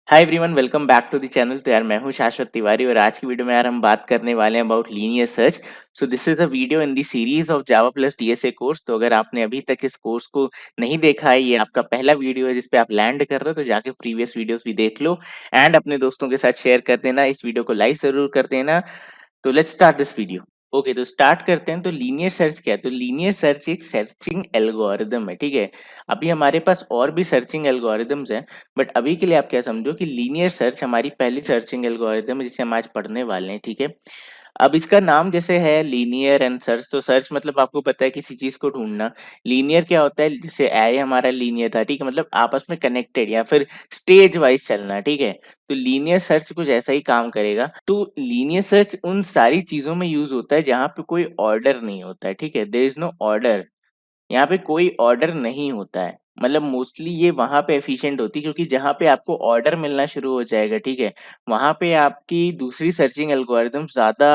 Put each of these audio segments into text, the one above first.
Hi everyone, welcome back to the channel. तो यार मैं हूँ शाश्वत तिवारी और आज की वीडियो में यार हम बात करने वाले हैं about linear search. So this is a video in the series of Java plus DSA course. तो अगर आपने अभी तक इस कोर्स को नहीं देखा है, ये आपका पहला वीडियो है जिस पे आप लैंड कर रहे हो, तो जाके प्रीवियस वीडियोस भी देख लो एंड अपने दोस्तों के साथ शेयर कर देना। इस वीडियो को लाइक जरूर कर देना। तो let's start this video. Okay, तो स्टार्ट करते हैं। तो लीनियर सर्च क्या है? तो लीनियर सर्च एक सर्चिंग एल्गोरिदम है, ठीक है। अभी हमारे पास और भी सर्चिंग एल्गोरिदम्स हैं, बट अभी के लिए आप क्या समझो कि लीनियर सर्च हमारी पहली सर्चिंग एल्गोरिदम है जिसे हम आज पढ़ने वाले हैं, ठीक है। अब इसका नाम जैसे है लीनियर एंड सर्च, तो सर्च मतलब आपको पता है किसी चीज को ढूंढना। लीनियर क्या होता है? जैसे एरे हमारा लीनियर था, ठीक है, मतलब आपस में कनेक्टेड या फिर स्टेज वाइज चलना, ठीक है। तो लीनियर सर्च कुछ ऐसा ही काम करेगा। तो लीनियर सर्च उन सारी चीजों में यूज होता है जहां पे कोई ऑर्डर नहीं होता है, ठीक है। देयर इज नो ऑर्डर, यहाँ पे कोई ऑर्डर नहीं होता है। मतलब मोस्टली ये वहां पे एफिशिएंट होती है क्योंकि जहां पे आपको ऑर्डर मिलना शुरू हो जाएगा, ठीक है, वहां पे आपकी दूसरी सर्चिंग एल्गोरिदम ज्यादा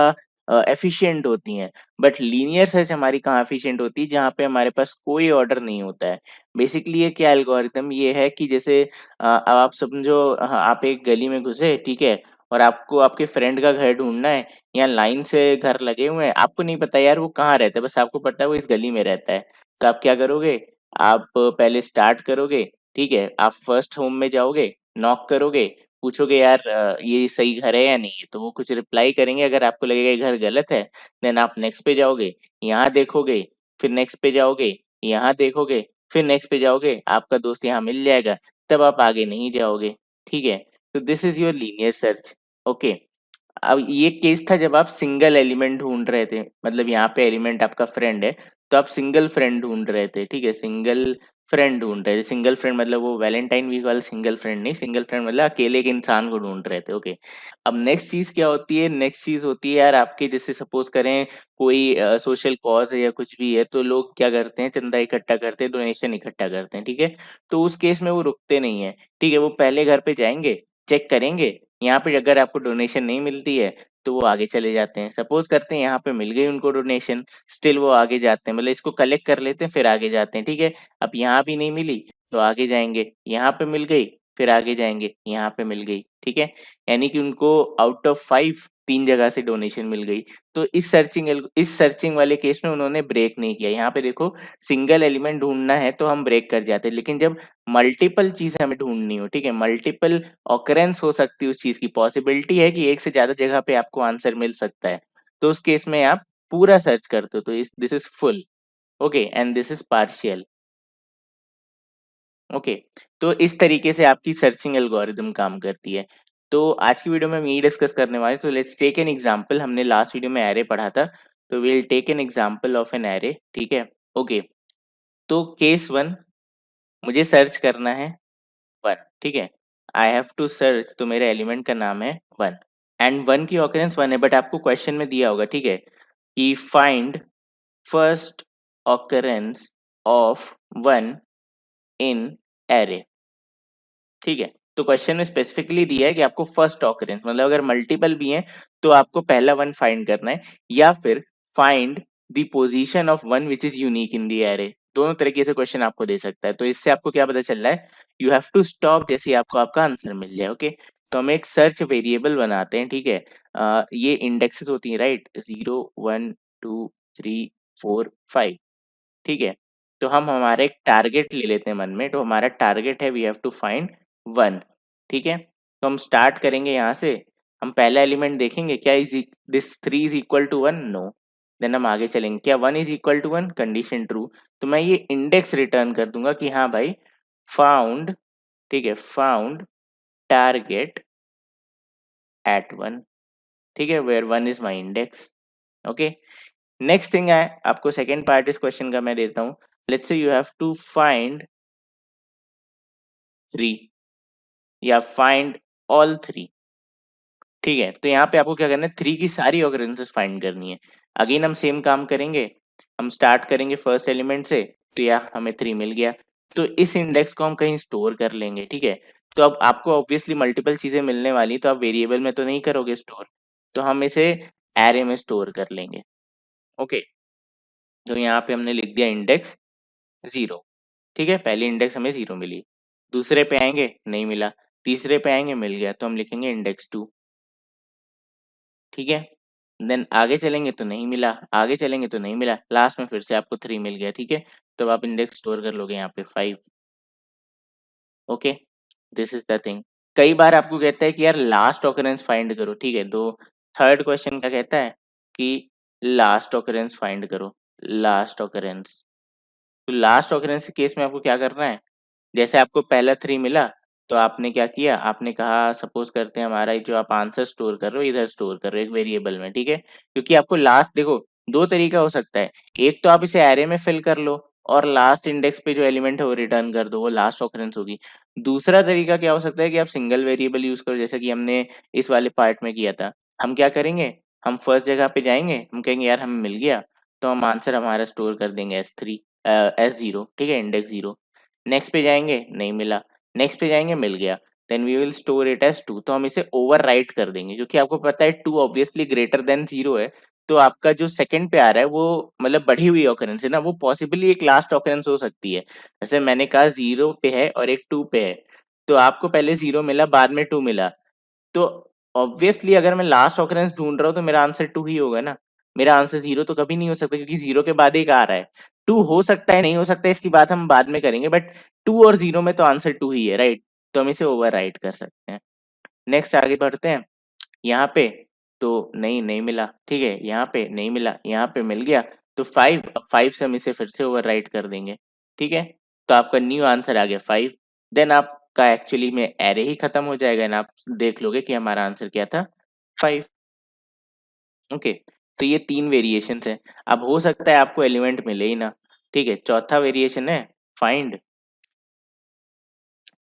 एफिशिएंट होती हैं। बट लीनियर सर्च हमारी कहाँ एफिशिएंट होती है? जहाँ पे हमारे पास कोई ऑर्डर नहीं होता है। बेसिकली ये क्या एल्गोरिदम ये है कि जैसे अब आप समझो, हाँ, आप एक गली में घुसे, ठीक है, और आपको आपके फ्रेंड का घर ढूंढना है। यहाँ लाइन से घर लगे हुए हैं, आपको नहीं पता यार वो कहाँ रहता है, बस आपको पता है वो इस गली में रहता है। तो आप क्या करोगे? आप पहले स्टार्ट करोगे, ठीक है, आप फर्स्ट होम में जाओगे, नॉक करोगे, पूछोगे यार ये सही घर है या नहीं है, तो वो कुछ रिप्लाई करेंगे। अगर आपको लगेगा ये घर गलत है, देन आप नेक्स्ट पे जाओगे, यहाँ देखोगे, फिर नेक्स्ट पे जाओगे, यहाँ देखोगे, फिर नेक्स्ट पे जाओगे, आपका दोस्त यहाँ मिल जाएगा, तब आप आगे नहीं जाओगे, ठीक है। तो this is your linear search. Okay, अब ये केस था जब आप सिंगल एलिमेंट ढूंढ रहे थे, मतलब यहाँ पे एलिमेंट आपका फ्रेंड है, तो आप सिंगल फ्रेंड ढूंढ रहे थे, ठीक है, सिंगल फ्रेंड ढूंढ रहे थे। सिंगल फ्रेंड मतलब वो वैलेंटाइन वीक वाला सिंगल फ्रेंड नहीं, सिंगल फ्रेंड मतलब अकेले के इंसान को ढूंढ रहे थे। ओके, अब नेक्स्ट चीज क्या होती है? नेक्स्ट चीज होती है यार आपके, जैसे सपोज करें कोई सोशल कॉज है या कुछ भी है, तो लोग क्या करते हैं? चंदा इकट्ठा करते हैं, डोनेशन इकट्ठा करते हैं, ठीक है। तो उस केस में वो रुकते नहीं है, ठीक है, वो पहले घर पे जाएंगे, चेक करेंगे, यहाँ पे अगर आपको डोनेशन नहीं मिलती है तो वो आगे चले जाते हैं। सपोज करते हैं यहाँ पे मिल गई उनको डोनेशन, स्टिल वो आगे जाते हैं, मतलब इसको कलेक्ट कर लेते हैं फिर आगे जाते हैं, ठीक है। अब यहाँ भी नहीं मिली तो आगे जाएंगे, यहाँ पे मिल गई, फिर आगे जाएंगे, यहाँ पे मिल गई, ठीक है। यानी कि उनको आउट ऑफ 5 3 जगह से डोनेशन मिल गई। तो इस सर्चिंग वाले केस में उन्होंने ब्रेक नहीं किया। यहाँ पे देखो, सिंगल एलिमेंट ढूंढना है तो हम ब्रेक कर जाते हैं, लेकिन जब मल्टीपल चीजें हमें ढूंढनी हो, ठीक है, मल्टीपल ऑकरेंस हो सकती है, उस चीज की पॉसिबिलिटी है कि एक से ज्यादा जगह पे आपको आंसर मिल सकता है, तो उस केस में आप पूरा सर्च करते हो। तो this is full, okay, and this is partial. Okay, तो इस तरीके से आपकी सर्चिंग एल्गोरिदम काम करती है। तो आज की वीडियो में हम यही डिस्कस करने वाले हैं। तो लेट्स टेक एन एग्जांपल। हमने लास्ट वीडियो में एरे पढ़ा था, तो we'll take an example of an array, ठीक है। ओके, तो केस 1, मुझे सर्च करना है 1, ठीक है। आई हैव टू सर्च, तो मेरे एलिमेंट का नाम है 1 एंड 1 की ऑकरेंस 1 है, बट आपको क्वेश्चन में दिया होगा, ठीक है, कि find first occurrence of 1 in array, ठीक है। तो क्वेश्चन में स्पेसिफिकली दिया है कि आपको फर्स्ट ऑकरेंस, मतलब अगर मल्टीपल भी हैं तो आपको पहला 1 फाइंड करना है, या फिर find the position of 1 which is unique in the array. दोनों तरीके से क्वेश्चन आपको दे सकता है। तो इससे आपको क्या पता चल रहा है? यू हैव टू स्टॉप जैसे ही आपको आपका आंसर मिल जाए। ओके, तो हम एक सर्च वेरिएबल बनाते हैं, ठीक है। ये इंडेक्सेस होती हैं, राइट, 0 1 2 3 4 5, ठीक है। तो हम हमारा एक टारगेट ले लेते हैं मन में, तो हमारा टारगेट है वी हैव टू फाइंड 1, ठीक है। तो हम स्टार्ट करेंगे यहाँ से, हम पहला एलिमेंट देखेंगे, क्या is this 3 is equal to 1? No. Then हम आगे चलेंगे, क्या 1 is equal to 1? Condition true. तो मैं ये इंडेक्स रिटर्न कर दूंगा कि हाँ भाई, फाउंड, ठीक है, फाउंड टारगेट एट 1, ठीक है, where 1 is my index. Okay, next thing है, आपको सेकेंड पार्ट इस क्वेश्चन का मैं देता हूँ। Let's say you have to find 3 या फाइंड ऑल 3, ठीक है। तो यहाँ पे आपको क्या करना है? 3 की सारी ऑकरेंसेस फाइंड करनी है। अगेन हम सेम काम करेंगे, हम स्टार्ट करेंगे फर्स्ट एलिमेंट से, तो यह हमें 3 मिल गया। तो इस इंडेक्स को हम कहीं स्टोर कर लेंगे, ठीक है। तो अब आपको ऑब्वियसली मल्टीपल चीजें मिलने वाली, तो आप वेरिएबल में तो नहीं करोगे स्टोर, तो हम इसे एरे में स्टोर कर लेंगे। ओके, तो यहाँ पे हमने लिख दिया इंडेक्स 0, ठीक है, पहली इंडेक्स हमें 0 मिली। दूसरे पे आएंगे, नहीं मिला। तीसरे पे आएंगे मिल गया तो हम लिखेंगे इंडेक्स 2, ठीक है। देन आगे चलेंगे तो नहीं मिला, आगे चलेंगे तो नहीं मिला, लास्ट में फिर से आपको 3 मिल गया, ठीक है। तो अब आप इंडेक्स स्टोर कर लोगे यहाँ पे 5। Okay, this is the thing. कई बार आपको कहता है कि यार लास्ट ऑकरेंस फाइंड करो, ठीक है। तो थर्ड क्वेश्चन क्या कहता है कि लास्ट ऑकरेंस फाइंड करो, लास्ट ऑकरेंस। तो लास्ट ऑकरेंस के केस में आपको क्या करना है, जैसे आपको पहला 3 मिला तो आपने क्या किया, आपने कहा सपोज करते हैं हमारा जो आप आंसर स्टोर कर रहे हो इधर स्टोर कर रहे हो एक वेरिएबल में, ठीक है। क्योंकि आपको लास्ट देखो, दो तरीका हो सकता है, एक तो आप इसे एरे में फिल कर लो और लास्ट इंडेक्स पे जो एलिमेंट है वो रिटर्न कर दो, वो लास्ट ऑकरेंस होगी। दूसरा तरीका क्या हो सकता है कि आप सिंगल वेरिएबल यूज करो, जैसा कि हमने इस वाले पार्ट में किया था। हम क्या करेंगे, हम फर्स्ट जगह पे जाएंगे, हम कहेंगे यार हमें मिल गया, तो हम आंसर हमारा स्टोर कर देंगे S3 S0, ठीक है, इंडेक्स 0। नेक्स्ट पे जाएंगे नहीं मिला, नेक्स्ट पे जाएंगे मिल गया, then we will store it as 2। तो हम इसे ओवरराइट कर देंगे क्योंकि आपको पता है 2 ऑब्वियसली ग्रेटर देन 0 है। तो आपका जो सेकंड पे आ रहा है वो मतलब बढ़ी हुई ऑकरेंस है ना, वो पॉसिबली एक लास्ट ऑकरेंस हो सकती है। जैसे मैंने कहा 0 पे है और एक 2 पे है, तो आपको पहले 0 मिला बाद में 2 मिला, तो ऑब्वियसली अगर मैं लास्ट ऑकरेंस ढूंढ रहा हूँ तो मेरा आंसर 2 ही होगा ना। मेरा आंसर 0 तो कभी नहीं हो सकता क्योंकि 0 के बाद एक आ रहा है। 2 हो सकता है नहीं हो सकता इसकी बात हम बाद में करेंगे, बट 2 और 0 में तो आंसर 2 ही है, राइट। तो हम इसे ओवरराइट कर सकते हैं। नेक्स्ट आगे बढ़ते हैं, यहाँ पे तो नहीं मिला, ठीक है, यहाँ पे नहीं मिला, यहाँ पे मिल गया, तो 5, अब 5 से हम इसे फिर से ओवरराइट कर देंगे, ठीक है। तो आपका न्यू आंसर आ गया 5। देन आपका एक्चुअली में एरे ही खत्म हो जाएगा एंड आप देख लोगे कि हमारा आंसर क्या था, 5। ओके, तो ये 3 वेरिएशंस हैं। अब हो सकता है आपको एलिमेंट मिले ही ना, ठीक है। चौथा वेरिएशन है फाइंड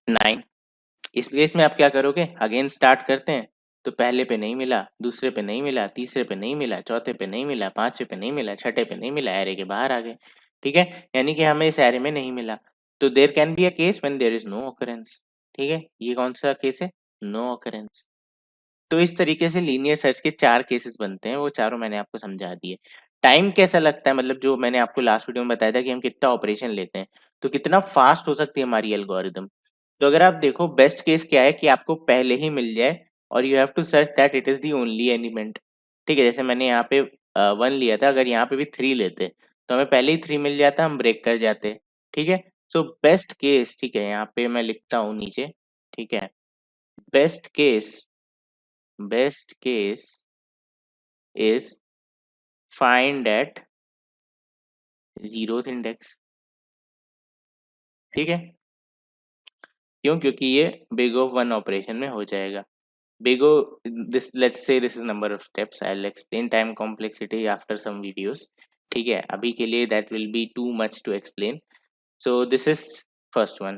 9। इस केस में आप क्या करोगे, अगेन स्टार्ट करते हैं। तो पहले पे नहीं मिला, दूसरे पे नहीं मिला, तीसरे पे नहीं मिला, चौथे पे नहीं मिला, पांचवे पे नहीं मिला, छठे पे नहीं मिला, एरे के बाहर आ गए, ठीक है। यानी कि हमें इस एरे में नहीं मिला। तो there can be a case when there is no occurrence, ठीक है। ये कौन सा केस है, नो ऑकरेंस। तो इस तरीके से लीनियर सर्च के 4 केसेस बनते हैं, वो चारों मैंने आपको समझा दिए। टाइम कैसा लगता है, मतलब जो मैंने आपको लास्ट वीडियो में बताया था कि हम कितना ऑपरेशन लेते हैं, तो कितना फास्ट हो सकती है हमारी एल्गोरिदम। तो अगर आप देखो बेस्ट केस क्या है कि आपको पहले ही मिल जाए और you have to search that it is the only element, ठीक है। जैसे मैंने यहाँ पे 1 लिया था, अगर यहाँ पे भी 3 लेते तो हमें पहले ही 3 मिल जाता, हम ब्रेक कर जाते, ठीक है। सो बेस्ट केस, ठीक है, यहाँ पे मैं लिखता हूँ नीचे, ठीक है। Best case, best case is find at zeroth index, ठीक है। क्यों, क्योंकि ये बिग ऑफ 1 ऑपरेशन में हो जाएगा। Big O, this let's say this is number of steps. I'll explain time complexity after some videos. ठीक है, अभी के लिए that will be too much to explain. So this is first one.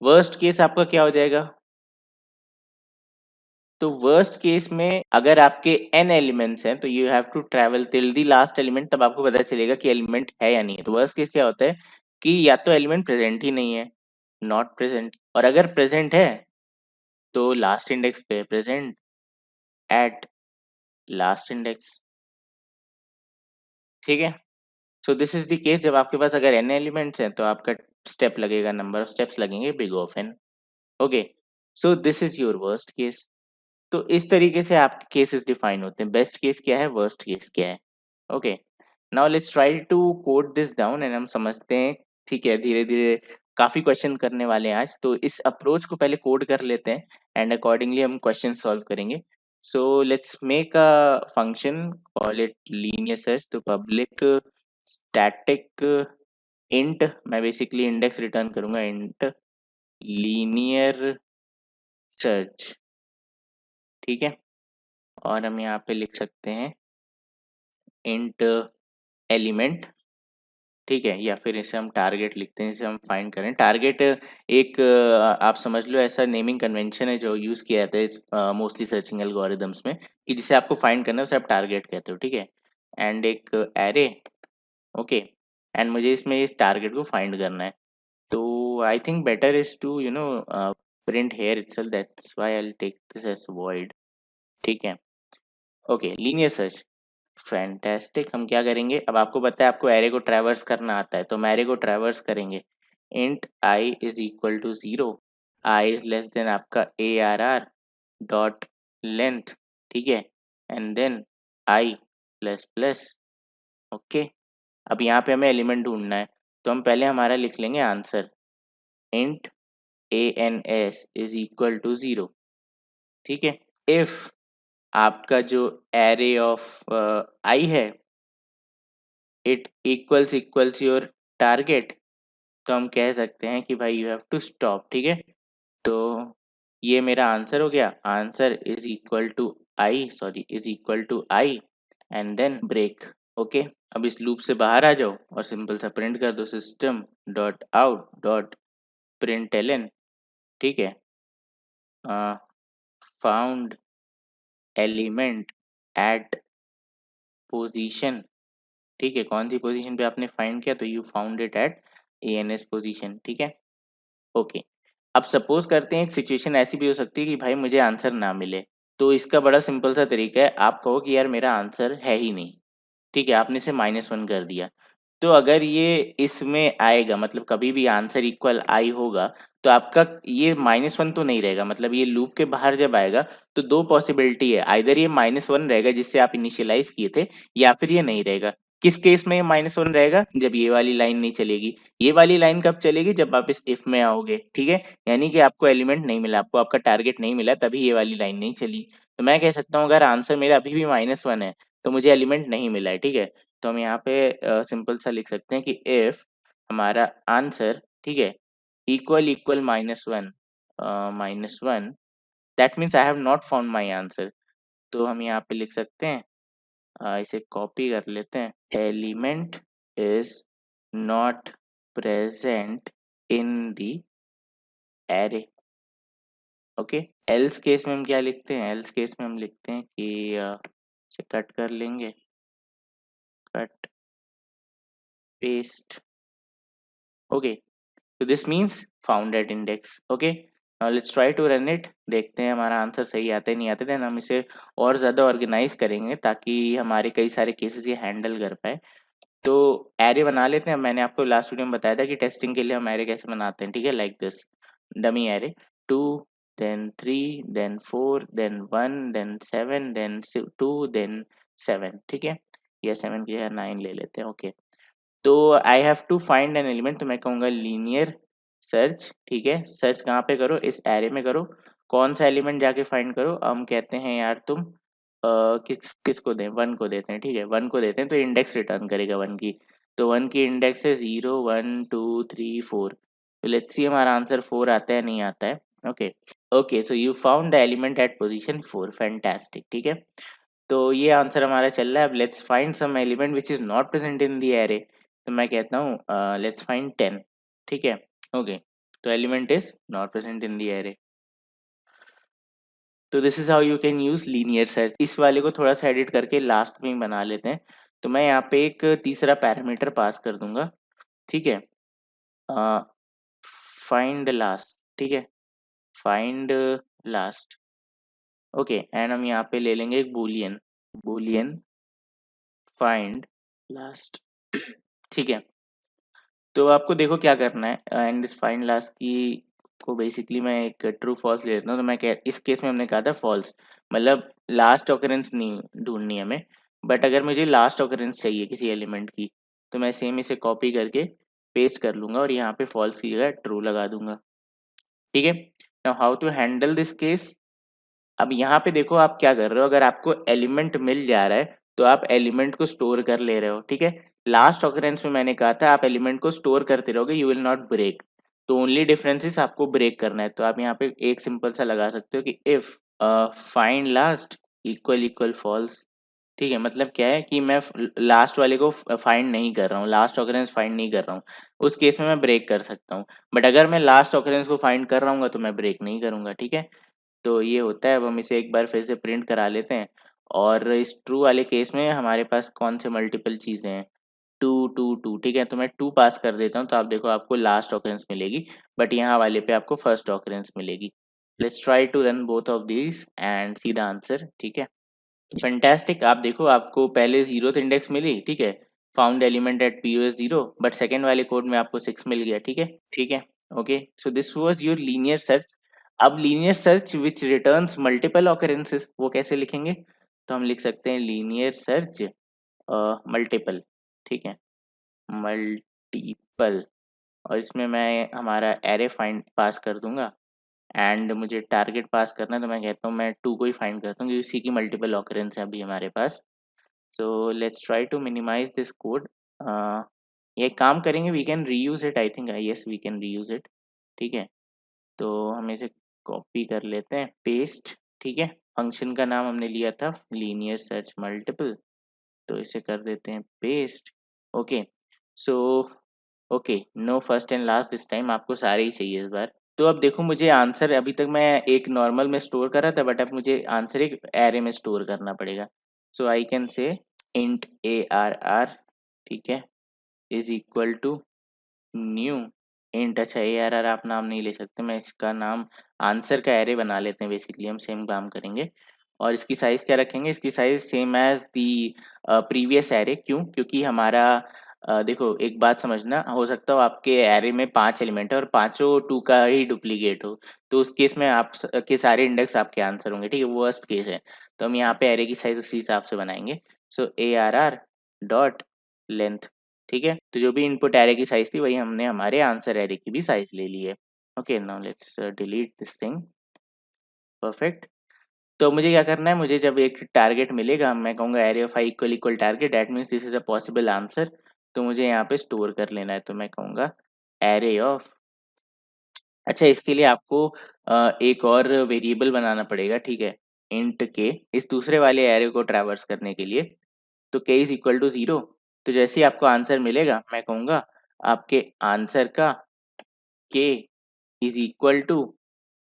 Worst case आपका क्या हो जाएगा, तो वर्स्ट केस में अगर आपके n एलिमेंट्स हैं तो you have to travel till the last element, तब आपको पता चलेगा कि एलिमेंट है या नहीं है। तो वर्स्ट केस क्या होता है कि या तो एलिमेंट प्रेजेंट ही नहीं है, नॉट प्रेजेंट, और अगर प्रेजेंट है तो लास्ट इंडेक्स पे प्रेजेंट एट लास्ट इंडेक्स, ठीक है। So this is the case जब आपके पास अगर n एलिमेंट्स हैं तो आपका स्टेप लगेगा, नंबर ऑफ स्टेप्स लगेंगे big of n। Okay, so this is your worst case. तो इस तरीके से आपके केसेस डिफाइन होते हैं, बेस्ट केस क्या है, वर्स्ट केस क्या है। Okay, now let's try to code this down and हम समझते हैं, ठीक है। धीरे धीरे काफी क्वेश्चन करने वाले हैं आज, तो इस अप्रोच को पहले कोड कर लेते हैं एंड अकॉर्डिंगली हम क्वेश्चन सॉल्व करेंगे। So let's make a function, call it linear search. तो पब्लिक स्टैटिक इंट, मैं बेसिकली इंडेक्स रिटर्न करूंगा, इंट लीनियर सर्च, ठीक है। और हम यहाँ पे लिख सकते हैं इंट एलिमेंट, ठीक है, या फिर इसे हम टारगेट लिखते हैं, इसे हम फाइंड करें। टारगेट एक आप समझ लो ऐसा नेमिंग कन्वेंशन है जो यूज किया जाता है मोस्टली सर्चिंग एल्गोरिदम्स में, कि जिसे आपको फाइंड करना है उसे आप टारगेट कहते हो, ठीक है। एंड एक एरे, ओके, एंड मुझे इसमें इस टारगेट को फाइंड करना है। तो I think better is to print here itself, that's why I will take this as void, ठीक है। Okay, linear search, fantastic. हम क्या करेंगे, अब आपको पता है आपको एरे को ट्रैवर्स करना आता है, तो हम एरे को ट्रैवर्स करेंगे। Int I is equal to 0 I is less than आपका ARR डॉट लेंथ, ठीक है, and then I plus plus. Okay, अब यहाँ पे हमें एलिमेंट ढूंढना है, तो हम पहले हमारा लिख लेंगे answer, int ANS is equal to 0, ठीक है। इफ आपका जो एरे ऑफ आई है इट इक्वल्स योर टारगेट, तो हम कह सकते हैं कि भाई यू हैव टू स्टॉप, ठीक है। तो ये मेरा आंसर हो गया, answer is equal to I and then break. Okay, अब इस लूप से बाहर आ जाओ और सिंपल सा प्रिंट कर दो system dot out dot print Elon, ठीक है, फाउंड एलिमेंट एट पोजीशन, ठीक है, कौन सी पोजीशन पे आपने फाइंड किया, तो you found it at ANS position, ठीक है। ओके, अब सपोज करते हैं एक सिचुएशन ऐसी भी हो सकती है कि भाई मुझे आंसर ना मिले, तो इसका बड़ा सिंपल सा तरीका है, आप कहो कि यार मेरा आंसर है ही नहीं, ठीक है, आपने इसे -1 कर दिया। तो अगर ये इसमें आएगा, मतलब कभी भी आंसर इक्वल आई होगा, तो आपका ये -1 तो नहीं रहेगा, मतलब ये लूप के बाहर जब आएगा तो दो पॉसिबिलिटी है, आइदर ये -1 रहेगा जिससे आप इनिशियलाइज किए थे, या फिर ये नहीं रहेगा। किस केस में ये -1 रहेगा, जब ये वाली लाइन नहीं चलेगी। ये वाली लाइन कब चलेगी, जब आप इस इफ में आओगे, ठीक है, यानी कि आपको एलिमेंट नहीं मिला, आपको आपका टारगेट नहीं मिला, तभी ये वाली लाइन नहीं चली। तो मैं कह सकता हूँ अगर आंसर मेरा अभी भी -1 है तो मुझे एलिमेंट नहीं मिला है, ठीक है। तो हम यहाँ पे सिंपल सा लिख सकते हैं कि इफ हमारा आंसर, ठीक है, equal -1 that means I have not found my answer. तो हम यहाँ पे लिख सकते हैं, इसे कॉपी कर लेते हैं, element is not present in the array. Okay, else case में हम क्या लिखते हैं, एल्स केस में हम लिखते हैं कि इसे कट कर लेंगे, कट पेस्ट। ओके, तो this means found at index. Okay, now let's try to run it, देखते हैं हमारा आंसर सही आता है नहीं आता, देन हम इसे और ज़्यादा ऑर्गेनाइज करेंगे ताकि हमारे कई सारे केसेस ये हैंडल कर पाए। तो एरे बना लेते हैं, मैंने आपको लास्ट वीडियो में बताया था कि टेस्टिंग के लिए हम एरे कैसे बनाते हैं, ठीक है, like this, dummy array 2 then 3 then 4 then 1 then 7 then 2 then 7, ठीक है, या 7 की जगह 9 ले लेते हैं। ओके, तो I have to find an element, तो मैं कहूँगा लीनियर सर्च, ठीक है, सर्च कहाँ पे करो, इस एरे में करो, कौन सा एलिमेंट जाके फाइंड करो, हम कहते हैं यार तुम किसको दें, 1 को देते हैं, ठीक है, 1 को देते हैं, तो इंडेक्स रिटर्न करेगा 1 की, तो 1 की इंडेक्स है 0 1 2 3 4, तो लेट्स सी हमारा आंसर 4 आता है नहीं आता है। Okay, okay, so you found the element at position 4, fantastic, ठीक है। तो ये आंसर हमारा चल रहा है। अब let's find some element which is not present in the array, तो मैं कहता हूँ लेट्स फाइंड 10, ठीक है। ओके, तो element is not present in the array, तो this is how you can use linear search. इस वाले को थोड़ा सा एडिट करके लास्ट में बना लेते हैं, तो मैं यहाँ पे एक तीसरा पैरामीटर पास कर दूंगा, ठीक है, फाइंड लास्ट, ठीक है, फाइंड लास्ट। ओके, एंड हम यहाँ पे ले लेंगे एक बूलियन, बूलियन फाइंड लास्ट, ठीक है। तो आपको देखो क्या करना है, एंड इस फाइंड लास्ट की को बेसिकली मैं एक ट्रू फॉल्स ले लेता हूँ, तो मैं कह इस केस में हमने कहा था फॉल्स, मतलब लास्ट ऑकरेंस नहीं ढूंढनी है हमें, बट अगर मुझे लास्ट ऑकरेंस चाहिए किसी एलिमेंट की, तो मैं सेम इसे कॉपी करके पेस्ट कर लूँगा और यहाँ पे फॉल्स की जगह ट्रू लगा दूंगा, ठीक है। Now how to handle this case, अब यहाँ पे देखो आप क्या कर रहे हो, अगर आपको एलिमेंट मिल जा रहा है तो आप एलिमेंट को स्टोर कर ले रहे हो, ठीक है। लास्ट ऑकरेंस में मैंने कहा था आप एलिमेंट को स्टोर करते रहोगे, यू विल नॉट ब्रेक, तो ओनली डिफरेंस इज आपको ब्रेक करना है। तो आप यहाँ पे एक सिंपल सा लगा सकते हो कि if find last equal false, ठीक है, मतलब क्या है कि मैं लास्ट वाले को फाइंड नहीं कर रहा हूँ, लास्ट ऑकरेंस फाइंड नहीं कर रहा हूँ, उस केस में मैं ब्रेक कर सकता हूँ, बट अगर मैं लास्ट ऑकरेंस को फाइंड कर रहा हूँ तो मैं ब्रेक नहीं करूँगा, ठीक है। तो ये होता है, अब हम इसे एक बार फिर से प्रिंट करा लेते हैं, और इस ट्रू वाले केस में हमारे पास कौन से मल्टीपल चीज़ें हैं, 2 2 2, ठीक है, तो मैं 2 पास कर देता हूँ, तो आप देखो आपको लास्ट ऑकरेंस मिलेगी, बट यहाँ वाले पे आपको फर्स्ट ऑकरेंस मिलेगी। Let's try to run both of these and see the answer, ठीक है, फैंटास्टिक। आप देखो आपको पहले 0th इंडेक्स मिली, ठीक है, found element at POS 0, but second वाले कोड में आपको 6 मिल गया, ठीक है, ठीक है। Okay, so this was your linear search. अब linear search which returns multiple occurrences, वो कैसे लिखेंगे? तो हम लिख सकते हैं लीनियर सर्च मल्टीपल, ठीक है, मल्टीपल। और इसमें मैं हमारा एरे फाइंड पास कर दूंगा एंड मुझे टारगेट पास करना है, तो मैं कहता हूँ मैं 2 को ही फाइंड करता हूँ क्योंकि इसी की मल्टीपल ऑकरेंस है अभी हमारे पास। So let's try to minimise this code. ये काम करेंगे, we can reuse it, I think, yes we can reuse it, ठीक है। तो हम इसे कॉपी कर लेते हैं, पेस्ट, ठीक है। फंक्शन का नाम हमने लिया था लीनियर सर्च मल्टीपल, तो इसे कर देते हैं paste. Okay, so okay, no first and last, this time आपको सारे ही चाहिए इस बार। तो अब देखो, मुझे आंसर अभी तक मैं एक नॉर्मल में स्टोर कर रहा था, बट अब मुझे आंसर एक एरे में स्टोर करना पड़ेगा। So I can say int A R R, ठीक है, is equal to new int. अच्छा, ए आर आर आप नाम नहीं ले सकते, मैं इसका नाम आंसर का एरे बना लेते हैं, बेसिकली हम सेम काम करेंगे। और इसकी साइज़ क्या रखेंगे? इसकी size same as the previous array. क्यों? क्योंकि हमारा देखो, एक बात समझना, हो सकता हो आपके एरे में 5 एलिमेंट है और पाँचों 2 का ही डुप्लीकेट हो, तो उस केस में आप के सारे इंडेक्स आपके आंसर होंगे, ठीक है, वर्स्ट केस है। तो हम यहाँ पे एरे की साइज़ उसी हिसाब से बनाएंगे। So A R R dot length, ठीक है, तो जो भी इनपुट एरे की साइज़ थी वही हमने हमारे आंसर एरे की भी साइज़ ले ली है। Okay, now let's delete this thing. Perfect. तो मुझे क्या करना है, मुझे जब एक टारगेट मिलेगा, मैं कहूँगा array of I equal equal target, that means this is a possible answer, तो मुझे यहाँ पे स्टोर कर लेना है। तो मैं कहूँगा एरे ऑफ, अच्छा, इसके लिए आपको एक और वेरिएबल बनाना पड़ेगा, ठीक है, इंट के, इस दूसरे वाले एरे को ट्रैवर्स करने के लिए। तो के इज इक्वल टू 0। तो जैसे ही आपको आंसर मिलेगा, मैं कहूँगा आपके आंसर का के इज इक्वल टू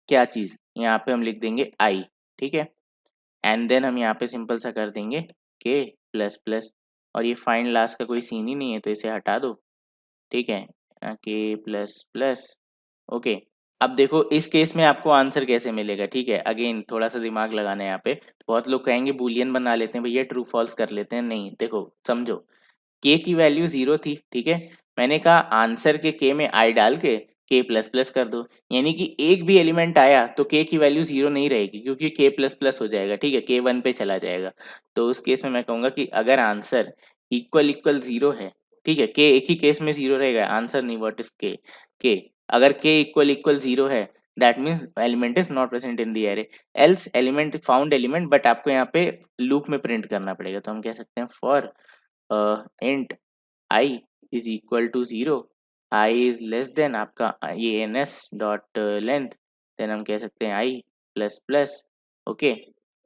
क्या चीज़, यहाँ पे हम लिख देंगे आई, ठीक है, एंड देन हम यहाँ पे सिंपल सा कर देंगे के प्लस प्लस। और ये फाइंड लास्ट का कोई सीन ही नहीं है, तो इसे हटा दो, ठीक है, के प्लस प्लस। ओके, अब देखो इस केस में आपको आंसर कैसे मिलेगा, ठीक है, अगेन थोड़ा सा दिमाग लगाना है यहाँ पे। बहुत लोग कहेंगे बूलियन बना लेते हैं भैया, ट्रू फॉल्स कर लेते हैं, नहीं, देखो समझो, के की वैल्यू 0 थी, ठीक है, मैंने कहा आंसर के के में आई डाल के प्लस प्लस कर दो, यानी कि एक भी एलिमेंट आया तो के की वैल्यू 0 नहीं रहेगी, क्योंकि के प्लस प्लस हो जाएगा, ठीक है, के 1 पे चला जाएगा। तो उस केस में मैं कहूँगा कि अगर आंसर इक्वल इक्वल 0 है, ठीक है, के एक ही केस में 0 रहेगा, आंसर नहीं, व्हाट इज के अगर के इक्वल इक्वल 0 है, that means element is not present in the array, else element found element, but आपको यहाँ पे लूप में प्रिंट करना पड़ेगा। तो हम कह सकते हैं for int I is equal to 0, I is less than आपका ये N S dot length, then हम कह सकते हैं I plus plus. Okay,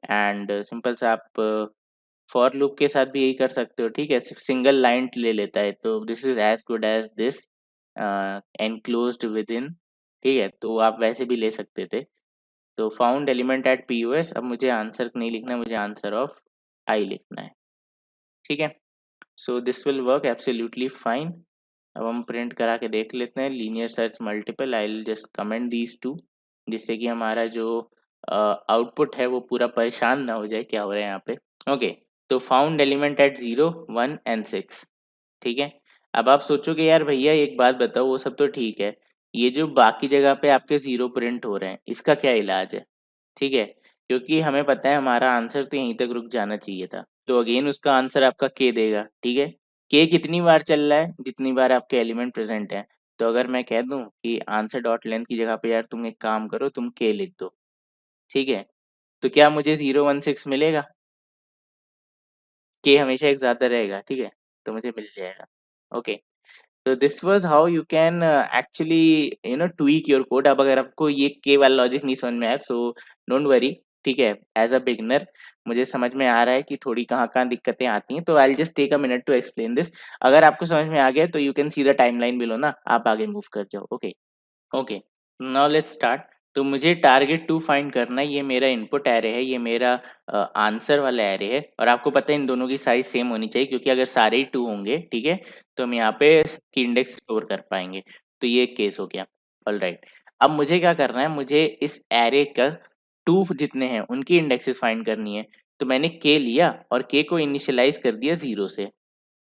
and simple सा आप फॉर लूप के साथ भी यही कर सकते हो, ठीक है, सिंगल लाइन ले लेता है, तो this is as good as this enclosed within, ठीक है, तो आप वैसे भी ले सकते थे। तो found element at P O S, अब मुझे आंसर नहीं लिखना, मुझे आंसर ऑफ आई लिखना है, ठीक है। So this will work absolutely fine. अब हम प्रिंट करा के देख लेते हैं, linear search multiple, I will just comment these two, जिससे कि हमारा जो आउटपुट है वो पूरा परेशान ना हो जाए क्या हो रहा है यहाँ पे। ओके, तो फाउंड एलिमेंट एट 0 1 एंड 6, ठीक है। अब आप सोचोगे यार भैया एक बात बताओ, वो सब तो ठीक है, ये जो बाकी जगह पे आपके 0 प्रिंट हो रहे हैं, इसका क्या इलाज है? ठीक है, क्योंकि हमें पता है हमारा आंसर तो यहीं तक रुक जाना चाहिए था, तो अगेन उसका आंसर आपका के देगा, ठीक है। के कितनी बार चल रहा है? जितनी बार आपके एलिमेंट प्रेजेंट है। तो अगर मैं कह दूं कि आंसर डॉट लेंथ की जगह पे यार तुम एक काम करो, तुम के लिख दो, ठीक है, तो क्या मुझे 016 मिलेगा? के हमेशा एक ज़्यादा रहेगा, ठीक है, तो मुझे मिल जाएगा। ओके, तो this was how you can actually tweak your code. अब अगर आपको ये के वाला लॉजिक नहीं समझ में आया, सो डोंट वरी, ठीक है, एज अ बिगनर मुझे समझ में आ रहा है कि थोड़ी कहाँ-कहाँ दिक्कतें आती हैं, तो I will just take a minute to explain this. अगर आपको समझ में आ गया तो you can see the timeline below ना, आप आगे मूव कर जाओ। Okay, okay, now let's start. तो मुझे टारगेट 2 फाइंड करना है, ये मेरा इनपुट एरे है, ये मेरा आंसर वाला एरे है, और आपको पता है इन दोनों की साइज़ सेम होनी चाहिए, क्योंकि अगर सारे ही 2 होंगे, ठीक है, तो हम यहाँ पे की इंडेक्स स्टोर कर पाएँगे। तो ये एक केस हो गया, ऑलराइट। अब मुझे क्या करना है, मुझे इस एरे का 2 जितने हैं उनकी इंडेक्सेस फाइंड करनी है। तो मैंने के लिया और के को इनिशियलाइज़ कर दिया 0 से,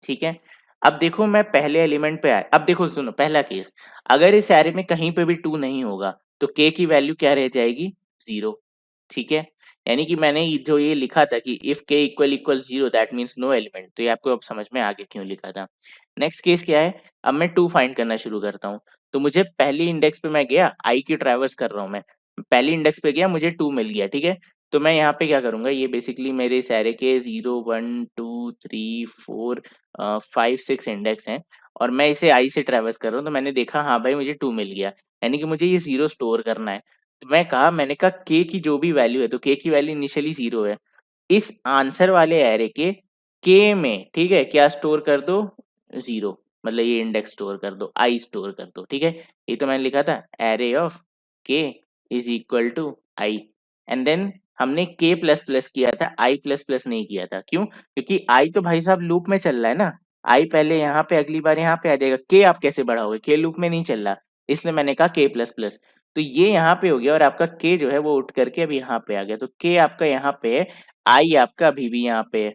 ठीक है। अब देखो मैं पहले एलिमेंट पे आया, अब देखो सुनो पहला केस, अगर इस एरे में कहीं पे भी 2 नहीं होगा तो k की वैल्यू क्या रह जाएगी, 0। ठीक है, यानी कि मैंने जो ये लिखा था कि if k equal 0 that means no element, तो ये आपको अब समझ में आ गया क्यों लिखा था। नेक्स्ट केस क्या है, अब मैं 2 फाइंड करना शुरू करता हूँ। तो मुझे पहली इंडेक्स पे मैं गया, आई की ट्रैवर्स कर रहा हूँ मैं, पहली इंडेक्स पे गया, मुझे 2 मिल गया। ठीक है, तो मैं यहाँ पे क्या करूंगा, ये बेसिकली मेरे इस एरे के 0 1 2 3 4 5 6 इंडेक्स हैं और मैं इसे आई से ट्रैवर्स कर रहा हूँ। तो मैंने देखा हाँ भाई मुझे 2 मिल गया, यानी कि मुझे ये 0 स्टोर करना है। तो मैंने कहा k की जो भी वैल्यू है, तो k की वैल्यू इनिशियली 0 है, इस आंसर वाले एरे के k में, ठीक है, क्या स्टोर कर दो, 0, मतलब ये इंडेक्स स्टोर कर दो, आई स्टोर कर दो। ठीक है, ये तो मैंने लिखा था array of k is equal to I, and then हमने k प्लस प्लस किया था, आई प्लस प्लस नहीं किया था। क्यों, क्योंकि आई तो भाई साहब लूप में चल रहा है ना, आई पहले यहाँ पे, अगली बार यहाँ पे आ जाएगा, k आप कैसे बढ़ाओगे, k लूप में नहीं चल रहा, इसलिए मैंने कहा k प्लस प्लस। तो ये यहाँ पे हो गया और आपका k जो है वो उठ करके अब यहाँ पे आ गया, तो k आपका यहाँ पे है, आई आपका अभी भी यहाँ पे है।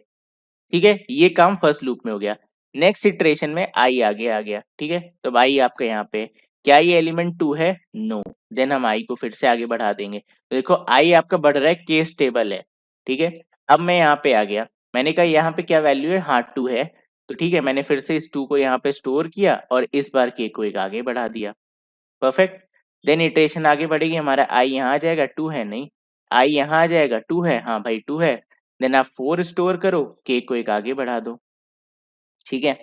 ठीक है, ये काम फर्स्ट लूप में हो गया। नेक्स्ट इटरेशन में आई आगे आ गया। ठीक है, तो आई आपका यहाँ पे, क्या ये एलिमेंट 2 है, नो, देन हम आई को फिर से आगे बढ़ा देंगे। तो देखो आई आपका बढ़ रहा है, के स्टेबल है। ठीक है, अब मैं यहाँ पे आ गया, मैंने कहा यहाँ पे क्या वैल्यू है, हाँ 2 है। तो ठीक है, मैंने फिर से इस 2 को यहाँ पे स्टोर किया और इस बार के को एक आगे बढ़ा दिया। परफेक्ट, देन इटरेशन आगे बढ़ेगी, हमारा आई यहाँ आ जाएगा, 2 है नहीं, आई यहाँ आ जाएगा, 2 है, हाँ भाई 2 है, देन आप 4 स्टोर करो, के को एक आगे बढ़ा दो। ठीक है,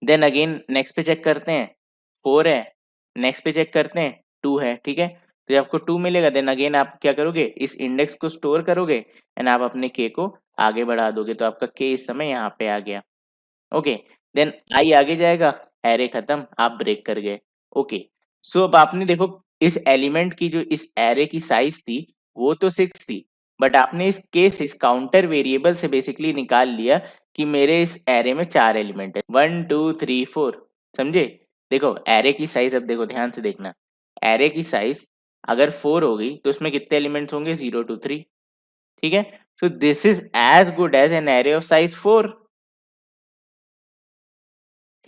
देन अगेन नेक्स्ट पे चेक करते हैं, 4 है, नेक्स्ट पे चेक करते हैं, 2 है। ठीक है, तो आपको 2 मिलेगा, देन अगेन आप क्या करोगे, इस इंडेक्स को स्टोर करोगे एंड आप अपने के को आगे बढ़ा दोगे, तो आपका के इस समय यहाँ पे आ गया। ओके, देन आई आगे जाएगा, एरे खत्म, आप ब्रेक कर गए। ओके, सो अब आपने देखो इस एलिमेंट की जो इस एरे की साइज थी वो तो 6 थी, बट आपने इस केस इस काउंटर वेरिएबल से बेसिकली निकाल लिया कि मेरे इस एरे में 4 एलिमेंट है, 1 2 3 4। समझे, देखो एरे की साइज, अब देखो ध्यान से देखना, एरे की साइज अगर 4 हो गई तो उसमें कितने एलिमेंट्स होंगे, 0 2 3। ठीक है, so this is as good as an array of size 4।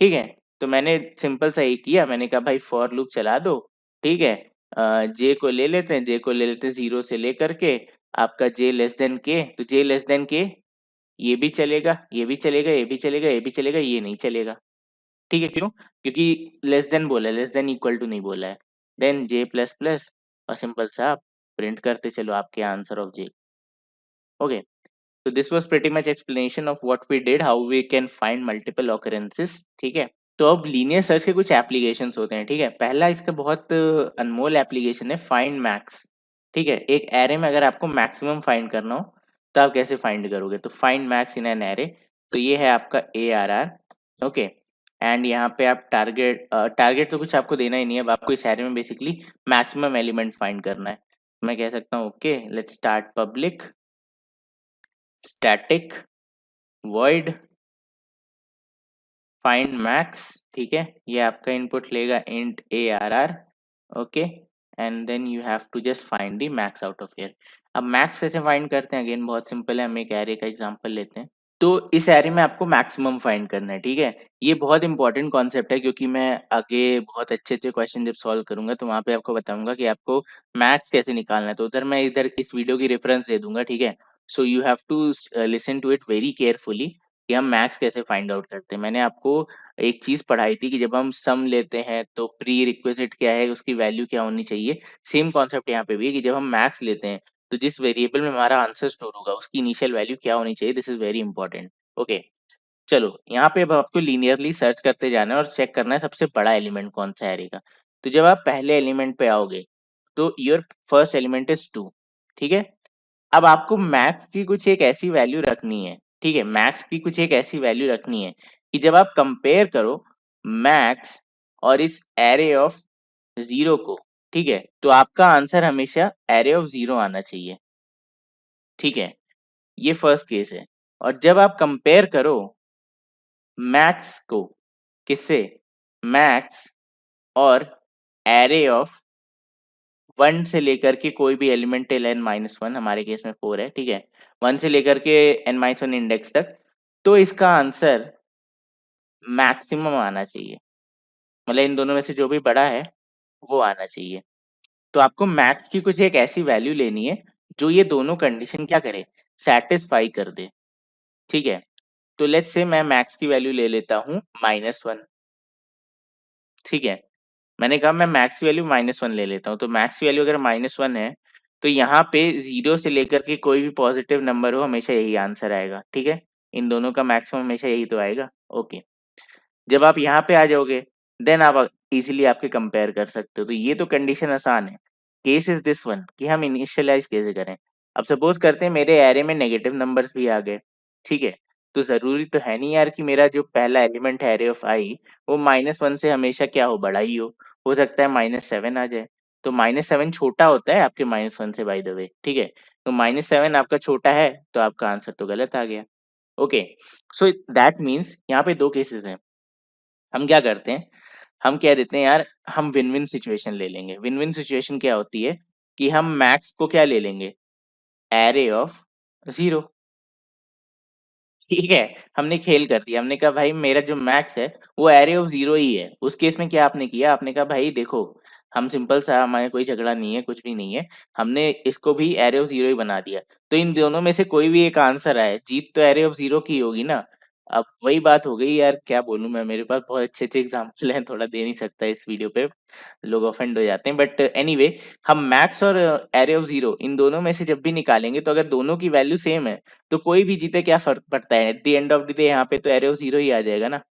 ठीक है, तो मैंने सिंपल सा ये किया, मैंने कहा भाई फॉर लूप चला दो। ठीक है, जे को ले लेते हैं, जे को ले लेते हैं 0 से लेकर के आपका जे लेस देन के, तो जे लेस देन के ये भी चलेगा, ये भी चलेगा, ये भी चलेगा, ये भी चलेगा, ये नहीं चलेगा। ठीक है, क्यों, क्योंकि लेस देन बोला है, लेस देन इक्वल टू नहीं बोला है। देन जे प्लस प्लस और सिंपल सा आप प्रिंट करते चलो आपके answer of J. Okay, so this was pretty much explanation of what we did, how we can find multiple occurrences। ठीक है, तो अब लीनियर सर्च के कुछ एप्लीकेशंस होते हैं। ठीक है, पहला इसका बहुत अनमोल एप्लीकेशन है फाइंड मैक्स। ठीक है, एक एरे में अगर आपको मैक्सिमम फाइंड करना हो तो आप कैसे फाइंड करोगे, तो find max in an array, तो ये है आपका ARR। ओके, एंड यहाँ पे आप टारगेट तो कुछ आपको देना ही नहीं है, अब आपको इस एरे में बेसिकली मैक्सिमम एलिमेंट फाइंड करना है। मैं कह सकता हूँ okay let's start public static void find max। ठीक है, ये आपका इनपुट लेगा int ARR। Okay, and then you have to just find the max out of here. अब मैक्स कैसे फाइंड करते हैं, अगेन बहुत सिंपल है, हम एक एरे का एग्जांपल लेते हैं। तो इस एरे में आपको मैक्सिमम फाइंड करना है। ठीक है, ये बहुत इंपॉर्टेंट कॉन्सेप्ट है क्योंकि मैं आगे बहुत अच्छे अच्छे क्वेश्चन जब सॉल्व करूंगा तो वहां पे आपको बताऊंगा कि आपको मैक्स कैसे निकालना है, तो उधर मैं इधर इस वीडियो की रेफरेंस दे दूंगा। ठीक है, so you have to listen to it very carefully कि हम मैक्स कैसे फाइंड आउट करते हैं। मैंने आपको एक चीज पढ़ाई थी कि जब हम सम लेते हैं तो प्री रिक्विजिट क्या है, उसकी वैल्यू क्या होनी चाहिए, सेम कॉन्सेप्ट यहाँ पे भी है कि जब हम मैक्स लेते हैं तो जिस वेरिएबल में हमारा आंसर स्टोर होगा उसकी इनिशियल वैल्यू क्या होनी चाहिए, this is very important. Okay, चलो यहाँ पे अब आपको लीनियरली सर्च करते जाना है और चेक करना है सबसे बड़ा एलिमेंट कौन सा है एरे का। तो जब आप पहले एलिमेंट पे आओगे तो योर फर्स्ट एलिमेंट इज 2। ठीक है, अब आपको मैक्स की कुछ एक ऐसी वैल्यू रखनी है। ठीक है, मैक्स की कुछ एक ऐसी वैल्यू रखनी है कि जब आप कंपेयर करो मैक्स और इस एरे ऑफ 0 को, ठीक है, तो आपका आंसर हमेशा एरे ऑफ 0 आना चाहिए। ठीक है, ये फर्स्ट केस है। और जब आप कंपेयर करो मैक्स को किससे, मैक्स और एरे ऑफ 1 से लेकर के कोई भी एलिमेंट टिल n-1, हमारे केस में 4 है। ठीक है, 1 से लेकर के n-1 इंडेक्स तक, तो इसका आंसर मैक्सिमम आना चाहिए, मतलब इन दोनों में से जो भी बड़ा है वो आना चाहिए। तो आपको मैक्स की कुछ एक ऐसी वैल्यू लेनी है जो ये दोनों कंडीशन क्या करे, सेटिस्फाई कर दे। ठीक है, तो लेट्स से मैं मैक्स की वैल्यू ले लेता हूँ -1। ठीक है, मैंने कहा मैं मैक्स की वैल्यू -1 ले लेता हूँ, तो मैक्स की वैल्यू अगर -1 है तो यहाँ पे 0 से लेकर के कोई भी पॉजिटिव नंबर हो हमेशा यही आंसर आएगा। ठीक है, इन दोनों का मैक्सिमम हमेशा यही तो आएगा। ओके, जब आप यहाँ पे आ जाओगे देन आप इजीली आपके कंपेयर कर सकते हो। तो ये तो कंडीशन आसान है। केस इज दिस वन कि हम इनिशियलाइज कैसे करें। अब सपोज करते हैं मेरे एरे में नेगेटिव नंबर्स भी आ गए। ठीक है, तो जरूरी तो है नहीं यार कि मेरा जो पहला एलिमेंट है एरे ऑफ आई वो -1 से हमेशा क्या हो, बड़ा ही हो सकता है -7 आ जाए। तो -7 छोटा होता है आपके -1 से, बाय द वे। ठीक है, तो -7 आपका छोटा है तो आपका आंसर तो गलत आ गया। ओके, सो दैट मीन्स यहाँ पे दो केसेस हैं। हम क्या करते हैं, हम कह देते हैं यार हम विन विन सिचुएशन ले लेंगे। विन विन सिचुएशन क्या होती है कि हम मैक्स को क्या ले लेंगे, एरे ऑफ 0। ठीक है, हमने खेल कर दिया, हमने कहा भाई मेरा जो मैक्स है वो एरे ऑफ 0 ही है। उस केस में क्या आपने किया, आपने कहा भाई देखो हम सिंपल सा, हमारे कोई झगड़ा नहीं है, कुछ भी नहीं है, हमने इसको भी एरे ऑफ 0 ही बना दिया। तो इन दोनों में से कोई भी एक आंसर आए, जीत तो एरे ऑफ 0 की होगी ना। अब वही बात हो गई यार, क्या बोलूं मैं, मेरे पास बहुत अच्छे अच्छे एग्जाम्पल हैं, थोड़ा दे नहीं सकता इस वीडियो पे, लोग ऑफेंड हो जाते हैं। बट एनीवे, हम मैक्स और एरे ऑफ 0 इन दोनों में से जब भी निकालेंगे तो अगर दोनों की वैल्यू सेम है तो कोई भी जीते क्या फर्क पड़ता है, at the end of the day यहाँ पे तो एरे ऑफ 0 ही आ जाएगा ना।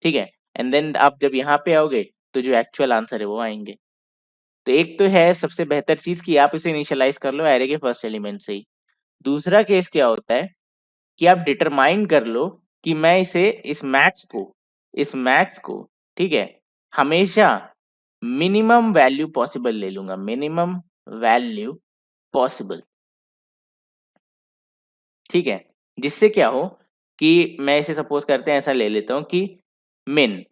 ठीक है, एंड देन आप जब यहाँ पे आओगे तो जो एक्चुअल आंसर है वो आएंगे। तो एक तो है सबसे बेहतर चीज कि आप इसे इनिशियलाइज कर लो एरे के फर्स्ट एलिमेंट से ही। दूसरा केस क्या होता है कि आप डिटरमाइन कर लो कि मैं इसे, इस मैक्स को, ठीक है, हमेशा मिनिमम वैल्यू पॉसिबल ले लूंगा, मिनिमम वैल्यू पॉसिबल। ठीक है, जिससे क्या हो कि मैं इसे सपोज करते हैं ऐसा ले लेता हूं कि मिन,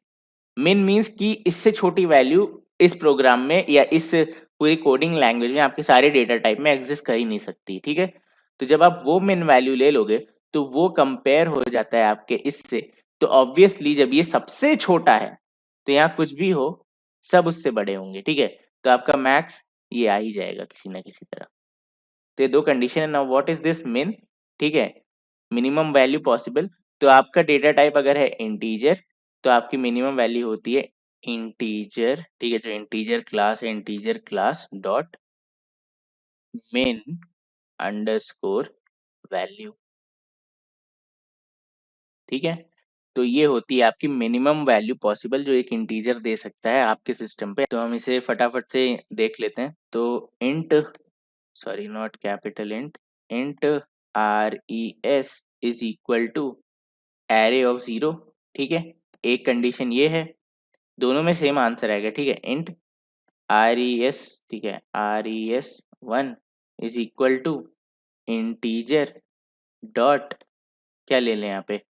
मिन मीन्स कि इससे छोटी वैल्यू इस प्रोग्राम में या इस पूरी कोडिंग लैंग्वेज में आपके सारे डेटा टाइप में एग्जिस्ट कर ही नहीं सकती। ठीक है, तो जब आप वो मिन वैल्यू ले लोगे तो वो कंपेयर हो जाता है आपके इससे। तो ऑब्वियसली जब ये सबसे छोटा है तो यहाँ कुछ भी हो सब उससे बड़े होंगे। ठीक है, तो आपका मैक्स ये आ ही जाएगा किसी ना किसी तरह। तो ये दो कंडीशन है। नाउ व्हाट इज दिस मिन, ठीक है, मिनिमम वैल्यू पॉसिबल। तो आपका डेटा टाइप अगर है इंटीजर तो आपकी मिनिमम वैल्यू होती है इंटीजर। ठीक है, जो इंटीजर क्लास है, इंटीजर क्लास डॉट मिन अंडरस्कोर वैल्यू। ठीक है, तो ये होती है आपकी मिनिमम वैल्यू पॉसिबल जो एक इंटीजर दे सकता है आपके सिस्टम पे। तो हम इसे फटाफट से देख लेते हैं। तो int, sorry not capital int, int res is equal to array of 0। ठीक है, एक कंडीशन ये है, दोनों में सेम आंसर आएगा। ठीक है, इंट res, ठीक है, res1 is equal to integer dot, क्या ले लें यहाँ पे,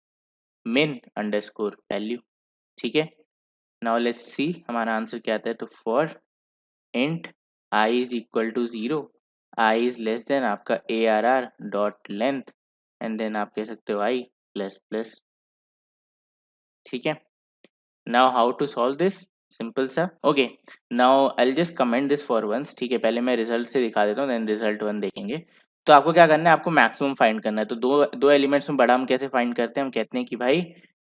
मिन अंडरस्कोर वैल्यू। ठीक है, नाउ लेट्स सी हमारा आंसर क्या आता है। तो for int I is equal to 0, I is less than आपका ARR dot length and then आप कह सकते हो आई प्लस प्लस। ठीक है, now how to solve this, simple सा। Okay, now I will just comment this for once. ठीक है, पहले मैं रिजल्ट से दिखा देता हूँ देन रिजल्ट वन देखेंगे। तो आपको क्या करना है, आपको मैक्सिमम फाइंड करना है। तो दो दो एलिमेंट्स में बड़ा हम कैसे फाइंड करते हैं, हम कहते हैं कि भाई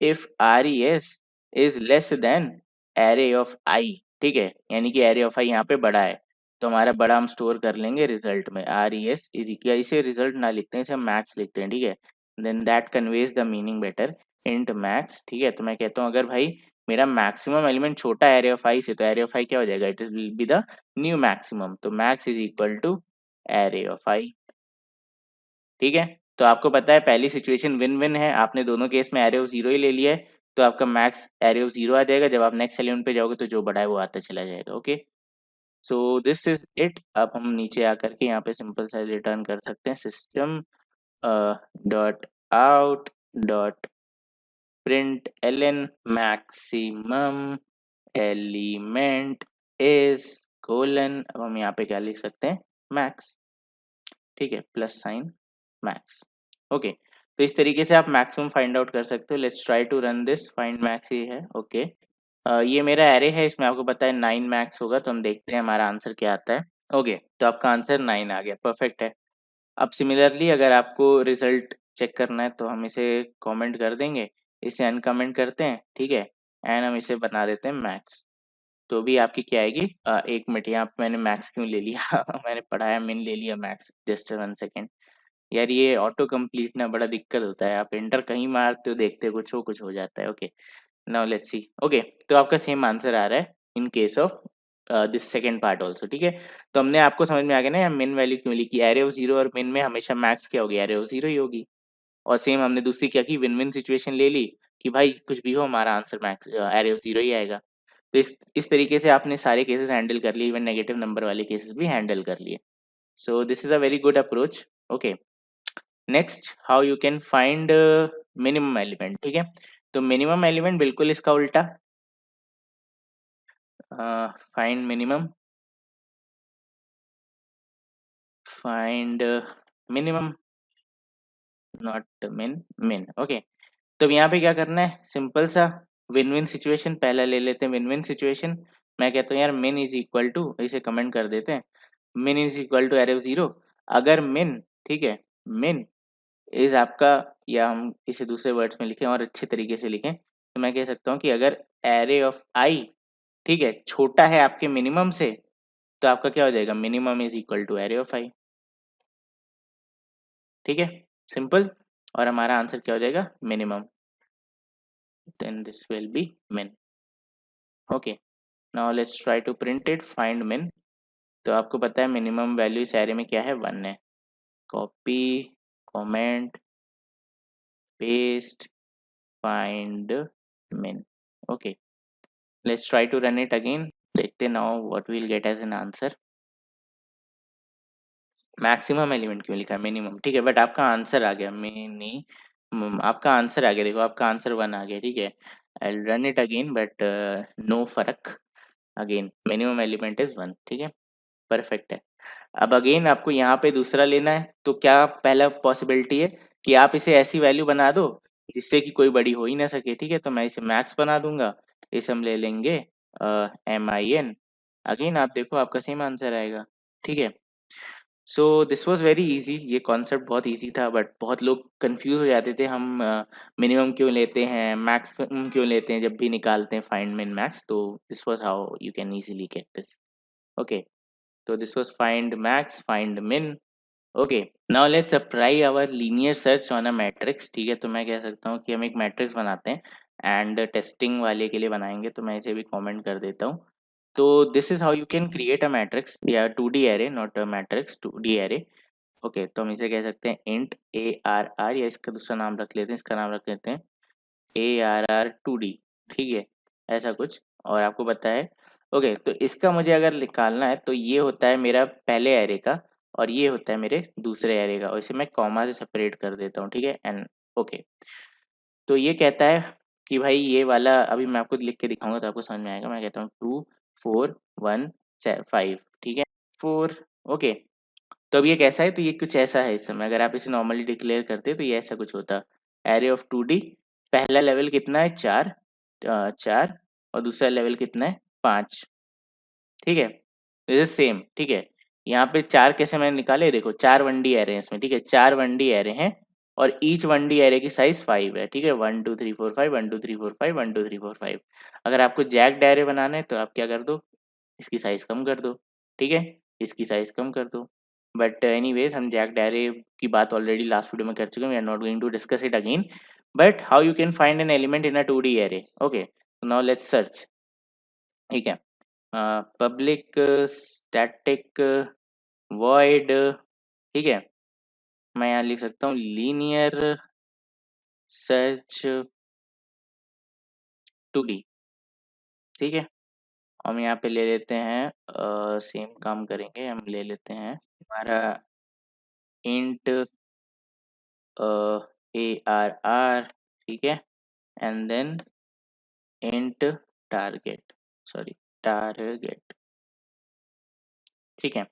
if res is less than array of I. ठीक है, यानी कि एरे ऑफ आई यहाँ पे बड़ा है तो हमारा बड़ा हम स्टोर कर लेंगे रिजल्ट में। res इज इक्वल, इसे रिजल्ट ना लिखते हैं, इसे हम मैक्स लिखते हैं। ठीक है, then that conveys the meaning better, int max. ठीक है, तो मैं कहता हूँ अगर भाई मेरा मैक्सिमम एलिमेंट छोटा है एरे ऑफ आई से तो एरे ऑफ आई क्या हो जाएगा, it will be the new maximum. तो max is equal to array of I. ठीक है, तो आपको पता है पहली सिचुएशन विन विन है, आपने दोनों केस में एरे ऑफ 0 ही ले लिया है तो आपका मैक्स एरे ऑफ 0 आ जाएगा। जब आप नेक्स्ट एलिमेंट पे जाओगे तो जो बड़ा है वो आता चला जाएगा। Okay, so this is it. अब हम नीचे आकर के यहाँ पे सिंपल सा रिटर्न कर सकते हैं, system dot out dot print L N maximum element is colon. अब हम यहाँ पे क्या लिख सकते हैं, मैक्स। ठीक है, प्लस साइन मैक्स। ओके, तो इस तरीके से आप मैक्सिमम फाइंड आउट कर सकते हो। Let's try to run this. Find max ये है, ओके। ये मेरा एरे है, इसमें आपको पता है 9 मैक्स होगा, तो हम देखते हैं हमारा आंसर क्या आता है। ओके, तो आपका आंसर 9 आ गया, परफेक्ट है। अब सिमिलरली अगर आपको रिजल्ट चेक करना है तो हम इसे कमेंट कर देंगे, इसे अनकमेंट करते हैं, ठीक है, एंड हम इसे बना देते हैं मैक्स। तो भी आपकी क्या आएगी, 1 मिनट, यहाँ पे मैंने मैक्स क्यों ले लिया मैंने पढ़ाया मिन ले लिया मैक्स, जस्ट 1 सेकेंड। यार ये ऑटो कंप्लीट ना बड़ा दिक्कत होता है, आप एंटर कहीं मारते हो, देखते हो कुछ हो जाता है। Okay, now let's see. Okay, तो आपका सेम आंसर आ रहा है in case of this second part also, ठीक है। तो हमने आपको समझ में आ गया ना यहाँ मिन वैल्यू क्यों ली, कि एरे ऑफ 0 और मिन में हमेशा मैक्स क्या होगी, एरे ऑफ 0 ही होगी। और सेम हमने दूसरी क्या की, विन विन सिचुएशन ले ली कि भाई कुछ भी हो हमारा आंसर मैक्स एरे ऑफ 0 ही आएगा। तो इस तरीके से आपने सारे केसेस हैंडल कर लिए, इवन नेगेटिव नंबर वाले केसेस भी हैंडल कर लिए। सो this is a very good approach. Okay, next how you can find minimum element, ठीक है। तो मिनिमम एलिमेंट बिल्कुल इसका उल्टा, find minimum, find minimum, not मिन, मिन। ओके, तो अब यहाँ पे क्या करना है, सिंपल सा विन विन सिचुएशन पहला ले लेते हैं। विन विन सिचुएशन मैं कहता हूँ यार मिन इज इक्वल टू, इसे कमेंट कर देते हैं, min is equal to array of 0। अगर मिन, ठीक है, मिन इज आपका, या हम इसे दूसरे वर्ड्स में लिखें और अच्छे तरीके से लिखें, तो मैं कह सकता हूँ कि अगर एरे ऑफ आई, ठीक है, छोटा है आपके मिनिमम से, तो आपका क्या हो जाएगा, minimum is equal to array of I, ठीक है, सिंपल। और हमारा आंसर क्या हो जाएगा, minimum, then this will be min. Okay, now let's try to print it, find min. तो आपको पता है मिनिमम वैल्यू इस एरे में क्या है, 1 है। Copy, comment, paste, find min. Okay, let's try to run it again, देखते now what will get as an answer. Maximum element क्यों लिखा है, मिनिमम, ठीक है, बट आपका आंसर आ गया मिनी, आपका आंसर आ गया, देखो आपका आंसर 1 आ गया, ठीक है। I will run it again but no फर्क, अगेन मिनिमम एलिमेंट इज 1, ठीक है, परफेक्ट है। अब अगेन आपको यहाँ पे दूसरा लेना है, तो क्या पहला पॉसिबिलिटी है कि आप इसे ऐसी वैल्यू बना दो जिससे कि कोई बड़ी हो ही ना सके, ठीक है। तो मैं इसे मैक्स बना दूंगा, इसे हम ले लेंगे MIN। अगेन आप देखो आपका सेम आंसर आएगा, ठीक है। So this was very easy, ये कॉन्सेप्ट बहुत इजी था, बट बहुत लोग कंफ्यूज हो जाते थे, हम मिनिमम क्यों लेते हैं, मैक्सिमम क्यों लेते हैं जब भी निकालते हैं फाइंड मिन मैक्स। तो this was how you can easily get this. Okay, so this was find max, find min. Okay, now let's apply our linear search on a matrix, ठीक है। तो मैं कह सकता हूँ कि हम एक मैट्रिक्स बनाते हैं, एंड टेस्टिंग वाले के लिए बनाएंगे, तो मैं इसे भी कमेंट कर देता हूँ। तो this is how you can create a matrix या 2D array, not a matrix, 2D array. Okay, तो हम इसे कह सकते हैं इंट ARR, या इसका दूसरा नाम रख लेते हैं, इसका नाम रख लेते हैं ARR2D, ठीक है, ऐसा कुछ। और आपको पता है, ओके, तो इसका मुझे अगर निकालना है तो ये होता है मेरा पहले एरे का, और ये होता है मेरे दूसरे एरे का, और इसे मैं कॉमा से सेपरेट कर देता हूँ, ठीक है, एंड ओके। तो ये कहता है कि भाई ये वाला, अभी मैं आपको लिख के दिखाऊंगा तो आपको समझ में आएगा। मैं कहता हूँ 2 4 1 5, ठीक है, 4। ओके, तो अब ये कैसा है, तो ये कुछ ऐसा है इस समय, अगर आप इसे नॉर्मली डिक्लेयर करते तो ये ऐसा कुछ होता, एरे ऑफ 2D, पहला लेवल कितना है, 4, 4, और दूसरा लेवल कितना है, 5, ठीक है, दिस इज सेम, ठीक है। यहाँ पे 4 कैसे मैंने निकाले, देखो 4 1D एरे हैं इसमें, ठीक है, 4 1D एरे हैं, और ईच 1D एरे की साइज 5 है, ठीक है, 1 2 3 4 5, 1 2 3 4 5, 1 2 3 4 5। अगर आपको जैक्ड एरे बनाना है तो आप क्या कर दो, इसकी साइज कम कर दो, ठीक है, इसकी साइज कम कर दो। बट एनीवेज हम जैक्ड एरे की बात ऑलरेडी लास्ट वीडियो में कर चुके हैं, we are not going to discuss it again. But how you can find an element in a 2D array. Okay, now let's search, ठीक है, पब्लिक स्टैटिक वॉइड, ठीक है, मैं यहाँ लिख सकता हूँ लीनियर सर्च 2D, ठीक है। हम यहाँ पे ले लेते हैं, सेम काम करेंगे, हम ले लेते हैं हमारा इंट ARR, ठीक है, and then int target, sorry, target, ठीक है।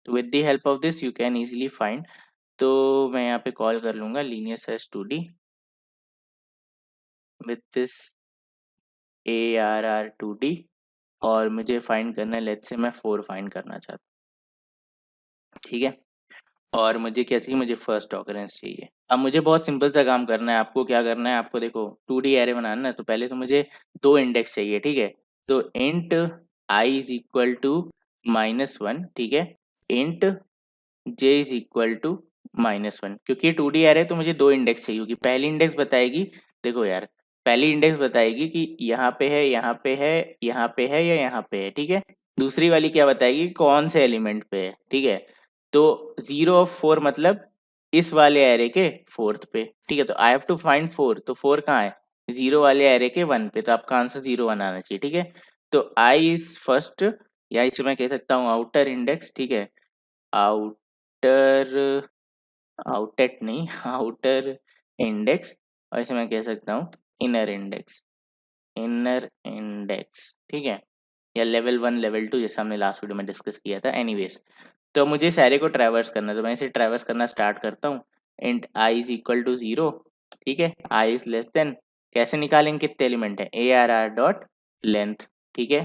With the help of this you can easily find तो मैं यहाँ पे कॉल कर लूँगा linear search 2D with this ARR2D और मुझे फाइंड करना है, लेट्स से मैं 4 फाइंड करना चाहता हूँ, ठीक है। और मुझे क्या चाहिए, मुझे फर्स्ट ऑकरेंस चाहिए। अब मुझे बहुत सिंपल सा काम करना है, आपको क्या करना है, आपको देखो 2D एरे बनाना है, तो पहले तो मुझे 2 इंडेक्स चाहिए, ठीक है। तो int I is equal to -1, ठीक है। Int J is equal to -1, क्योंकि ये 2D एरे तो मुझे 2 इंडेक्स चाहिए होगी। पहली इंडेक्स बताएगी, देखो यार, पहली इंडेक्स बताएगी कि यहाँ पे है, यहाँ पे है, यहाँ पे है या यहाँ पे है, ठीक है। दूसरी वाली क्या बताएगी, कौन से एलिमेंट पे है, ठीक है। तो 0 of 4 मतलब इस वाले एरे के फोर्थ पे, ठीक है। तो आई हैव टू फाइंड 4, तो 4 कहाँ है, 0 वाले एरे के 1 पे, तो आपका आंसर 0 1 आना चाहिए, ठीक है। तो आई इज फर्स्ट, या इसे मैं कह सकता हूँ आउटर इंडेक्स, ठीक है। आउटर, आउटेट नहीं आउटर इंडेक्स, और इसे मैं कह सकता हूँ इनर इंडेक्स, इनर इंडेक्स, ठीक है। या लेवल 1 लेवल 2 जैसा हमने लास्ट वीडियो में डिस्कस किया था। एनीवेज, तो मुझे इस एरे को ट्रैवर्स करना है, तो मैं इसे ट्रैवर्स करना स्टार्ट करता हूँ। Int I is equal to 0, ठीक है। आई इज लेस देन, कैसे निकालेंगे कितने एलिमेंट है, ARR डॉट लेंथ, ठीक है।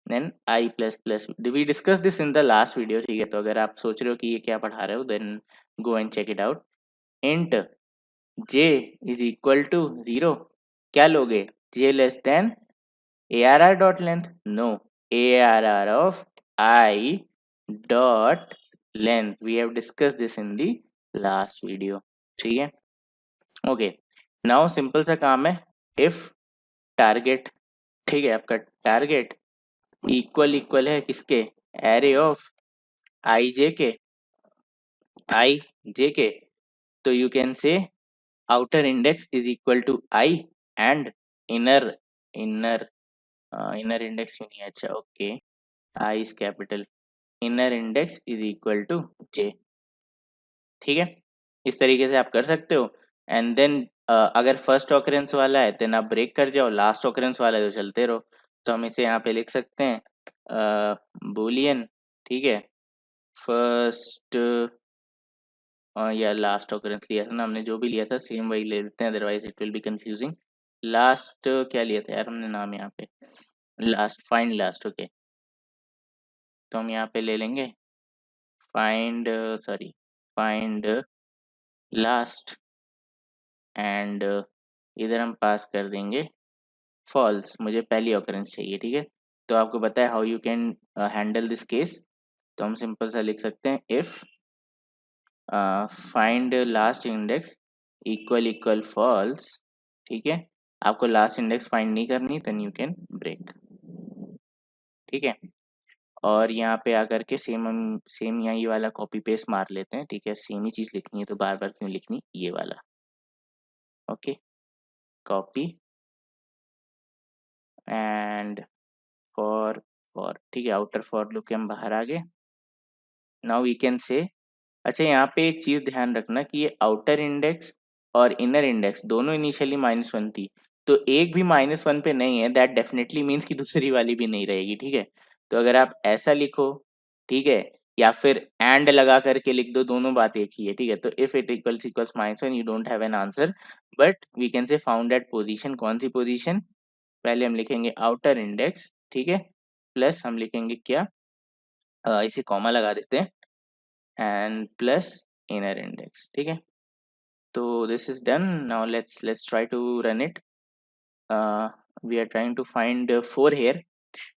Then I plus plus, we discuss this in the last video, ठीक है। तो अगर आप सोच रहे हो कि ये क्या पढ़ा रहे हो, then go and check it out. Int j is equal to 0, क्या लोगे, j less than ARR dot length, no, ARR of I dot length, we have discuss this in the last video, ठीक है। Okay, now simple सा काम है, if target, ठीक है, आपका टारगेट इक्वल इक्वल है किसके, एरे ऑफ आई जे के, तो you can say outer index is equal to I and inner inner inner index क्यों नहीं है, अच्छा okay, I is capital, inner index is equal to J, ठीक है। इस तरीके से आप कर सकते हो। एंड देन अगर फर्स्ट ऑकरेंस वाला है देन आप ब्रेक कर जाओ, लास्ट ऑकरेंस वाला है तो चलते रहो। तो हम इसे यहाँ पे लिख सकते हैं बूलियन, ठीक है। फर्स्ट या लास्ट ऑकरेंस लिया था ना हमने, जो भी लिया था सेम वही ले लेते हैं, otherwise it will B confusing. Last क्या लिया था यार हमने नाम यहाँ पे, लास्ट, फाइंड लास्ट, ओके। तो हम यहाँ पे ले लेंगे find, sorry, find last, and इधर हम पास कर देंगे फॉल्स, मुझे पहली ऑकरेंस चाहिए, ठीक है। तो आपको पता है how you can handle this case, तो हम सिंपल सा लिख सकते हैं if find last index equal equal false, ठीक है। आपको लास्ट इंडेक्स फाइंड नहीं करनी, देन यू कैन ब्रेक, ठीक है। और यहाँ पे आकर के सेम हम सेम यहाँ ये वाला कॉपी पेस्ट मार लेते हैं, ठीक है। सेम ही चीज़ लिखनी है तो बार बार क्यों लिखनी, ये वाला, ओके, कॉपी एंड फॉर, ठीक है। आउटर फॉर लूप के हम बाहर आ गए। नाउ वी कैन से, अच्छा यहाँ पे एक चीज़ ध्यान रखना कि ये आउटर इंडेक्स और इनर इंडेक्स दोनों इनिशियली -1 थी, तो एक भी -1 पे नहीं है, दैट डेफिनेटली मीन्स कि दूसरी वाली भी नहीं रहेगी, ठीक है। तो अगर आप ऐसा लिखो, ठीक है, या फिर एंड लगा करके लिख दो, दोनों बात एक ही है, ठीक है। तो if it equals equals -1 you don't have an answer, but we can say found at position, कौन सी पोजीशन, पहले हम लिखेंगे आउटर इंडेक्स, ठीक है, प्लस हम लिखेंगे क्या, इसे कॉमा लगा देते हैं, एंड प्लस इनर इंडेक्स, ठीक है। तो this is done, now let's try to run it. We are trying to find 4 here,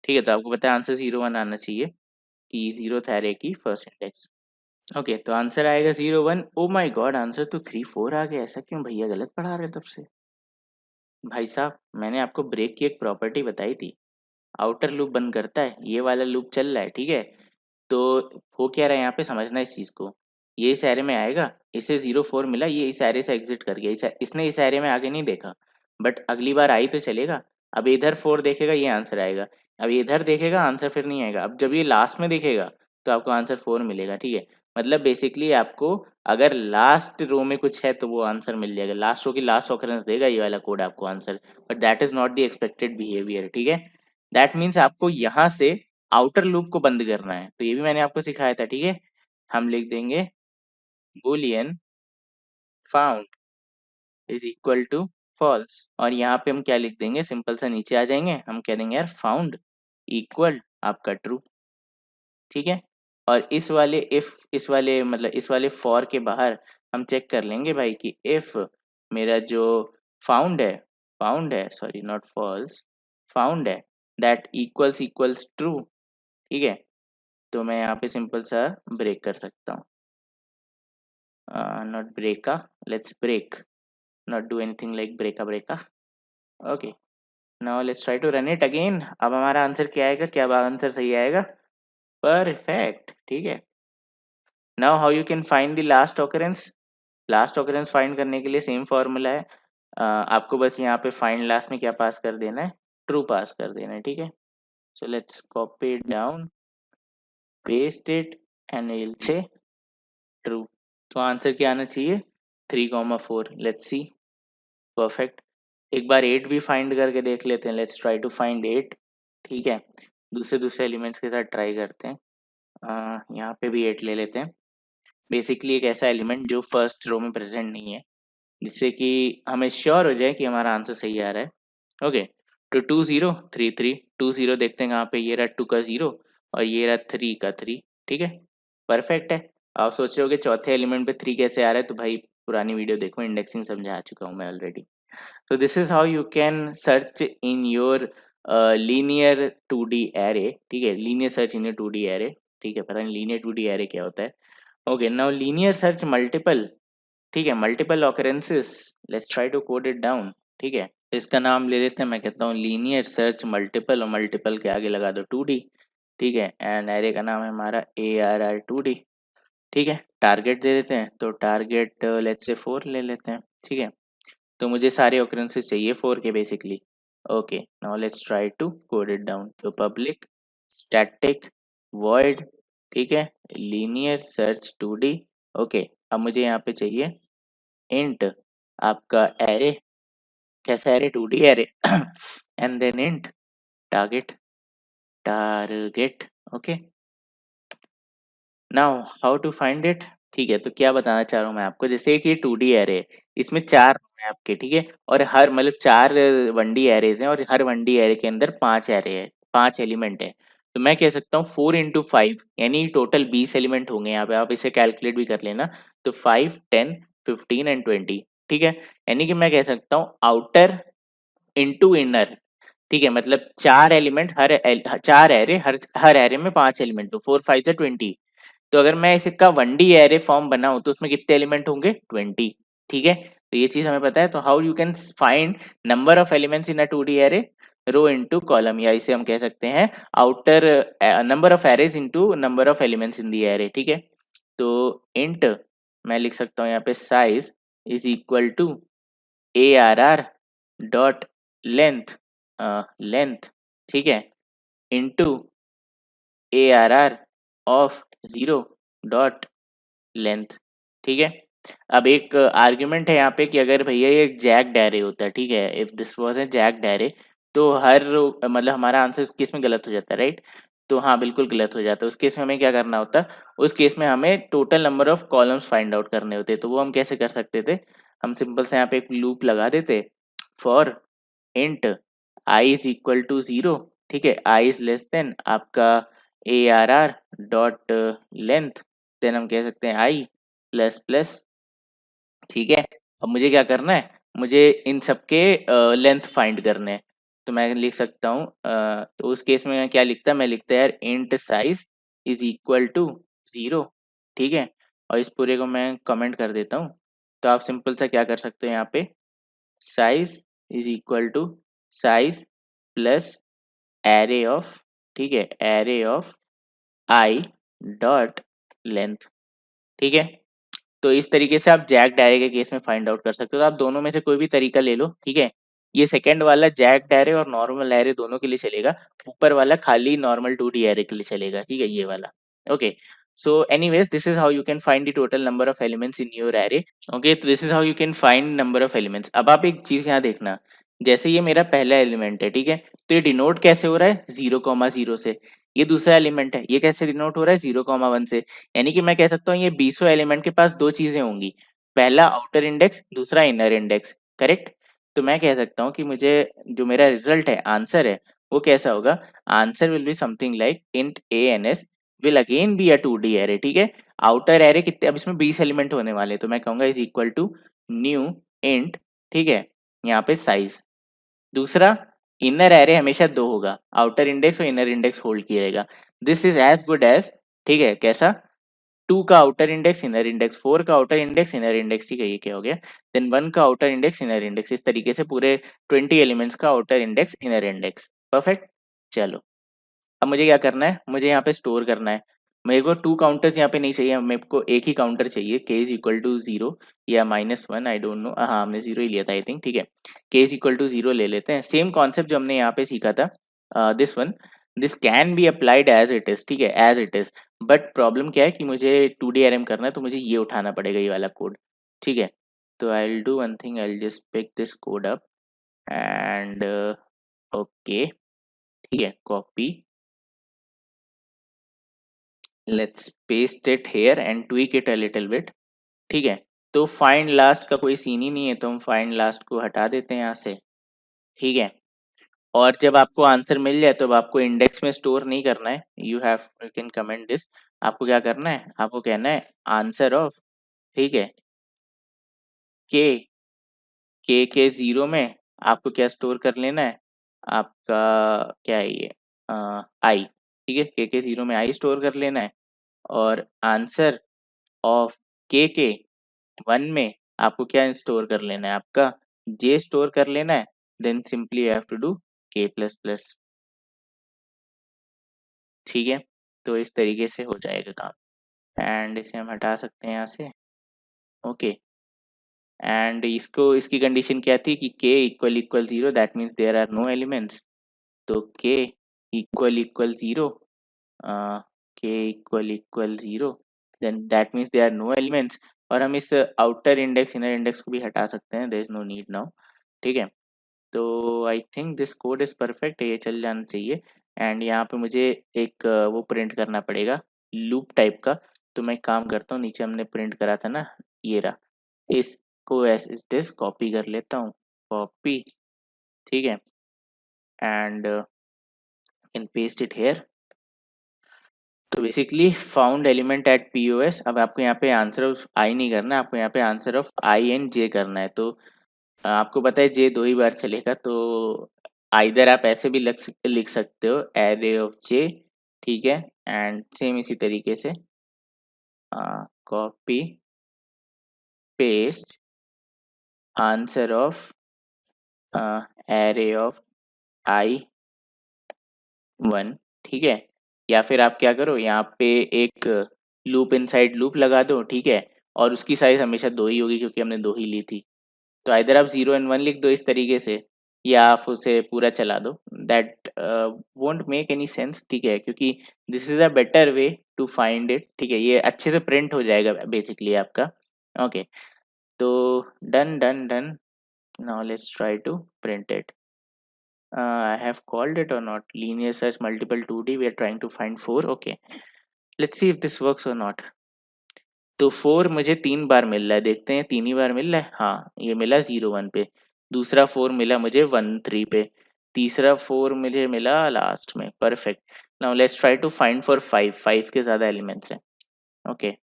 ठीक है। तो आपको पता है आंसर 0 1 आना चाहिए कि 0th एरे की फर्स्ट इंडेक्स, ओके। तो आंसर आएगा 0 1, ओ माय गॉड, आंसर तो 3 4 आ गया, ऐसा क्यों भैया, गलत पढ़ा रहे तब से। भाई साहब मैंने आपको ब्रेक की एक प्रॉपर्टी बताई थी, आउटर लूप बंद करता है, ये वाला लूप चल रहा है, ठीक है। तो हो क्या रहा है यहाँ पे, समझना इस चीज़ को, ये इस एरे में आएगा, इसे 0 4 मिला, ये इस एरे से एग्जिट कर गया, इसने इस एरे में आगे नहीं देखा, बट अगली बार आई तो चलेगा। अब इधर 4 देखेगा, ये आंसर आएगा, अब इधर देखेगा, आंसर फिर नहीं आएगा, अब जब ये लास्ट में देखेगा तो आपको आंसर 4 मिलेगा, ठीक है। मतलब बेसिकली आपको अगर लास्ट रो में कुछ है तो वो आंसर मिल जाएगा, लास्ट रो की लास्ट ऑकरेंस देगा ये वाला कोड आपको answer, but that is not the expected behaviour, ठीक है। दैट मीन्स आपको यहाँ से आउटर लूप को बंद करना है, तो ये भी मैंने आपको सिखाया था, ठीक है। हम लिख देंगे boolean found is equal to false, और यहाँ पे हम क्या लिख देंगे, सिंपल सा नीचे आ जाएंगे, हम कह देंगे यार फाउंड इक्वल आपका ट्रू, ठीक है। और इस वाले मतलब इस वाले फॉर के बाहर हम चेक कर लेंगे भाई कि इफ मेरा जो फाउंड है सॉरी नॉट फॉल्स, फाउंड है दैट इक्वल्स ट्रू, ठीक है। तो मैं यहाँ पे सिंपल सा ब्रेक कर सकता हूँ, नॉट ब्रेका, let's break, not do anything like ब्रेका। Okay, now let's try to run it again. अब हमारा आंसर क्या आएगा, क्या आंसर सही आएगा, परफेक्ट, ठीक है। Now how you can find the last occurrence find करने के लिए सेम फॉर्मूला है, आपको बस यहाँ पे फाइंड लास्ट में क्या पास कर देना है, ट्रू पास कर देना है, ठीक है। So let's copy it down, paste it and will say true. तो आंसर क्या आना चाहिए, 3,4, लेट्स सी, परफेक्ट। एक बार 8 भी फाइंड करके देख लेते हैं, लेट्स ट्राई टू फाइंड 8, ठीक है। दूसरे एलिमेंट्स के साथ ट्राई करते हैं, यहाँ पे भी 8 ले लेते हैं। बेसिकली एक ऐसा एलिमेंट जो फर्स्ट रो में प्रेजेंट नहीं है, जिससे कि हमें श्योर हो जाए कि हमारा आंसर सही आ रहा है। ओके, तो 2 0 3 3, 2 0 देखते हैं कहाँ पे, ये रहा 2 का 0 और ये रहा 3 का 3, ठीक है, परफेक्ट है। आप सोच रहे हो कि चौथे एलिमेंट पे 3 कैसे आ रहा है, तो भाई पुरानी वीडियो देखो, इंडेक्सिंग समझा चुका हूँ मैं already. So this is how you can search in your linear 2D array, ठीक है, linear search in your 2D array, ठीक है। पता नहीं linear 2D array क्या होता है। Okay, now linear search multiple, ठीक है, multiple occurrences, let's try to code it down, ठीक है। तो इसका नाम ले लेते हैं, मैं कहता हूँ linear search multiple, और multiple के आगे लगा दो 2D, ठीक है, एंड array का नाम है हमारा ARR2D, ठीक है। टारगेट दे देते हैं, तो टारगेट लेट्स से 4 ले लेते हैं, ठीक है। तो मुझे सारे ऑकरेंसेस चाहिए 4 के basically. Okay, now let's try to code it down. तो पब्लिक स्टैटिक वॉइड, ठीक है, लीनियर सर्च 2D। ओके, अब मुझे यहाँ पे चाहिए इंट आपका एरे, कैसा array, 2D array and then int target, okay. Now how to find it, ठीक है। तो क्या बताना चाह रहा हूँ मैं आपको, जैसे कि 2D एरे है, इसमें 4 है आपके, ठीक है, और हर मतलब 4 1D एरेज हैं, और हर 1D एरे के अंदर 5 एरे है, 5 एलिमेंट है। तो मैं कह सकता हूँ 4 इंटू 5 यानी टोटल 20 एलिमेंट होंगे यहाँ पे, आप इसे कैलकुलेट भी कर लेना। तो 5 10 15 एंड 20, ठीक है। यानी कि मैं कह सकता हूँ आउटर इंटू इनर, ठीक है, मतलब 4 एलिमेंट, 4 एरे, हर एरे में 5 एलिमेंट, तो 4 5 से 20। तो अगर मैं इसका 1D एरे फॉर्म बनाऊं तो उसमें कितने एलिमेंट होंगे, 20, ठीक है। तो ये चीज हमें पता है। तो how you can find number of elements in a 2D array, row into column, या इसे हम कह सकते हैं outer number of arrays into number of elements in the array, ठीक है। तो इंट मैं लिख सकता हूँ यहाँ पे size is equal to ARR dot length, length, ठीक है, into ARR of 0 dot length, ठीक है। अब एक आर्ग्यूमेंट है यहाँ पे कि अगर भैया ये एक जैक्ड एरे होता है, ठीक है, if this was a jacked array, तो हर मतलब हमारा आंसर उस केस में गलत हो जाता है, राइट। तो हाँ, बिल्कुल गलत हो जाता है। उस केस में हमें क्या करना होता है, उस केस में हमें total number of columns find out करने होते। तो वो हम कैसे कर सकते थे, हम सिंपल से यहाँ पे एक लूप लगा देते, for int I is equal to 0, ठीक है, आई इज लेस देन आपका ARR डॉट लेंथ, देन हम कह सकते हैं आई प्लस प्लस, ठीक है। अब मुझे क्या करना है, मुझे इन सबके लेंथ फाइंड करने हैं। तो मैं लिख सकता हूँ, तो उस केस में मैं क्या लिखता, मैं लिखता है यार int size is equal to 0, ठीक है। और इस पूरे को मैं कमेंट कर देता हूँ। तो आप सिंपल सा क्या कर सकते हो यहाँ पे, size is equal to size plus array of, ठीक है, array of I dot length, ठीक है। तो इस तरीके से आप जैक्ड एरे के केस में फाइंड आउट कर सकते हो। तो आप दोनों में से कोई भी तरीका ले लो, ठीक है। ये सेकंड वाला जैक्ड एरे और नॉर्मल एरे दोनों के लिए चलेगा, ऊपर वाला खाली नॉर्मल 2D एरे के लिए चलेगा, ठीक है, ये वाला। Okay, so anyways this is how you can find the total number of elements in your array. Okay, तो this is how you can find number of elements. अब आप एक चीज यहाँ देखना, जैसे ये मेरा पहला एलिमेंट है, ठीक है, तो ये डिनोट कैसे हो रहा है, 0,0 से। ये दूसरा एलिमेंट है, ये कैसे डिनोट हो रहा है 0,1 से, यानी कि मैं कह सकता हूँ ये बीसों एलिमेंट के पास दो चीजें होंगी, पहला आउटर इंडेक्स, दूसरा इनर इंडेक्स, करेक्ट। तो मैं कह सकता हूँ कि मुझे जो मेरा रिजल्ट है, आंसर है, वो कैसा होगा, answer will be something like int A N S will again be a 2D array, ठीक है। आउटर एरे कितने, अब इसमें 20 एलिमेंट होने वाले, तो मैं कहूंगा is equal to new int, ठीक है, यहाँ पे साइज। दूसरा, इनर एरे हमेशा दो होगा, आउटर इंडेक्स और इनर इंडेक्स होल्ड किया रहेगा। This is as good as, ठीक है, कैसा, 2 का आउटर इंडेक्स इनर इंडेक्स, 4 का आउटर इंडेक्स इनर इंडेक्स, ठीक है, ये क्या हो गया, देन 1 का आउटर इंडेक्स इनर इंडेक्स, इस तरीके से पूरे 20 एलिमेंट्स का outer index inner index, perfect. चलो, अब मुझे क्या करना है, मुझे यहाँ पे स्टोर करना है। मेरे को 2 काउंटर्स यहाँ पे नहीं चाहिए, मेरे को एक ही काउंटर चाहिए, k इज इक्वल टू 0 या -1, आई डोंट नो, हाँ हमने 0 ही लिया था आई थिंक, ठीक है। k इज इक्वल टू 0 ले लेते हैं, सेम कॉन्सेप्ट जो हमने यहाँ पे सीखा था, this one, this can be applied as it is, ठीक है, as it is. But problem क्या है कि मुझे 2D आरएम करना है, तो मुझे ये उठाना पड़ेगा, ये वाला कोड, ठीक है। तो I will do one thing, I will just pick this code up and okay, ठीक है, copy, let's paste it here and tweak it a little bit, ठीक है। तो फाइंड लास्ट का कोई सीन ही नहीं है, तो हम फाइंड लास्ट को हटा देते हैं यहाँ से, ठीक है। और जब आपको आंसर मिल जाए तो अब आपको इंडेक्स में स्टोर नहीं करना है, यू कैन कमेंट दिस, आपको क्या करना है, आपको कहना है आंसर ऑफ, ठीक है, के के 0 में आपको क्या स्टोर कर लेना है, आपका क्या है ये, आई, ठीक है, के 0 में आई स्टोर कर लेना है, और आंसर ऑफ के 1 में आपको क्या स्टोर कर लेना है, आपका जे स्टोर कर लेना है, then simply you have to do K plus plus, ठीक है। तो इस तरीके से हो जाएगा काम, एंड इसे हम हटा सकते हैं यहाँ से, ओके। एंड इसको, इसकी कंडीशन क्या थी कि K equal equal 0, that means there are no elements, तो K equal equal 0, K equal 0, then that means there are no elements. और हम इस आउटर इंडेक्स इनर इंडेक्स को भी हटा सकते हैं, there is no need now, ठीक है। तो I think this code is perfect, ये चल जाना चाहिए। एंड यहाँ पे मुझे एक वो प्रिंट करना पड़ेगा, लूप टाइप का। तो मैं एक काम करता हूँ, नीचे हमने प्रिंट करा था ना, ये रहा, इसको एज इट इज कॉपी कर लेता हूँ, कॉपी, ठीक है, and can paste it here. तो basically found element at POS, अब आपको यहाँ पे आंसर ऑफ आई नहीं करना, आपको यहाँ पे आंसर ऑफ आई एंड जे करना है। तो आपको पता है जे दो ही बार चलेगा, तो आइदर आप ऐसे भी लिख सकते हो, एरे ऑफ जे, ठीक है, एंड सेम इसी तरीके से copy paste answer of array of I 1, ठीक है। या फिर आप क्या करो, यहाँ पे एक लूप इनसाइड लूप लगा दो, ठीक है, और उसकी साइज हमेशा दो ही होगी क्योंकि हमने दो ही ली थी। तो इधर आप 0 एंड 1 लिख दो इस तरीके से, या आप उसे पूरा चला दो, that won't make any sense, ठीक है, क्योंकि this is a better way to find it, ठीक है, ये अच्छे से प्रिंट हो जाएगा बेसिकली आपका, ओके। तो done done done, now let's try to print it. I have called it or not, linear search multiple 2D, we are trying to find 4, okay, let's see if this works or not। तो 4 मुझे 3 बार मिल रहा है, देखते हैं 3 ही बार मिल रहा है, हाँ ये मिला 0 1 पे, दूसरा 4 मिला मुझे 1 3 पे, तीसरा 4 मुझे मिला लास्ट में, perfect. Now let's try to find for 5, 5 के ज़्यादा एलिमेंट्स हैं, okay,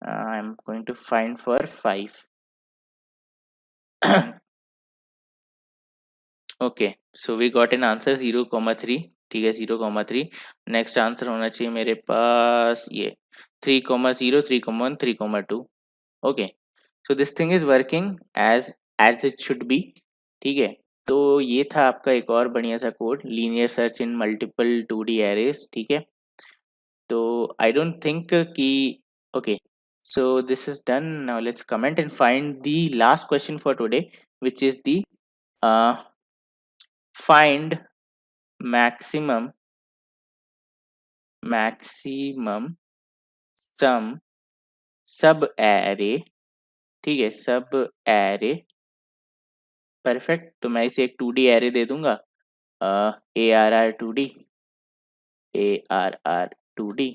I am going to find for 5। Okay, so we got an answer 0,3, ठीक है, 0,3। नेक्स्ट आंसर होना चाहिए मेरे पास ये 3,0, 3,1, 3,2, okay. So this thing is working as it should be, ठीक है। तो ये था आपका एक और बढ़िया सा code, linear search in multiple 2D arrays, ठीक है। तो आई डोंट थिंक कि, okay, so this is done, now let's comment and find the last question for today, which is the find maximum sum सब array, ठीक है, sub array, perfect. तो मैं इसे एक 2D एरे दे दूंगा, ARR 2D, ARR2D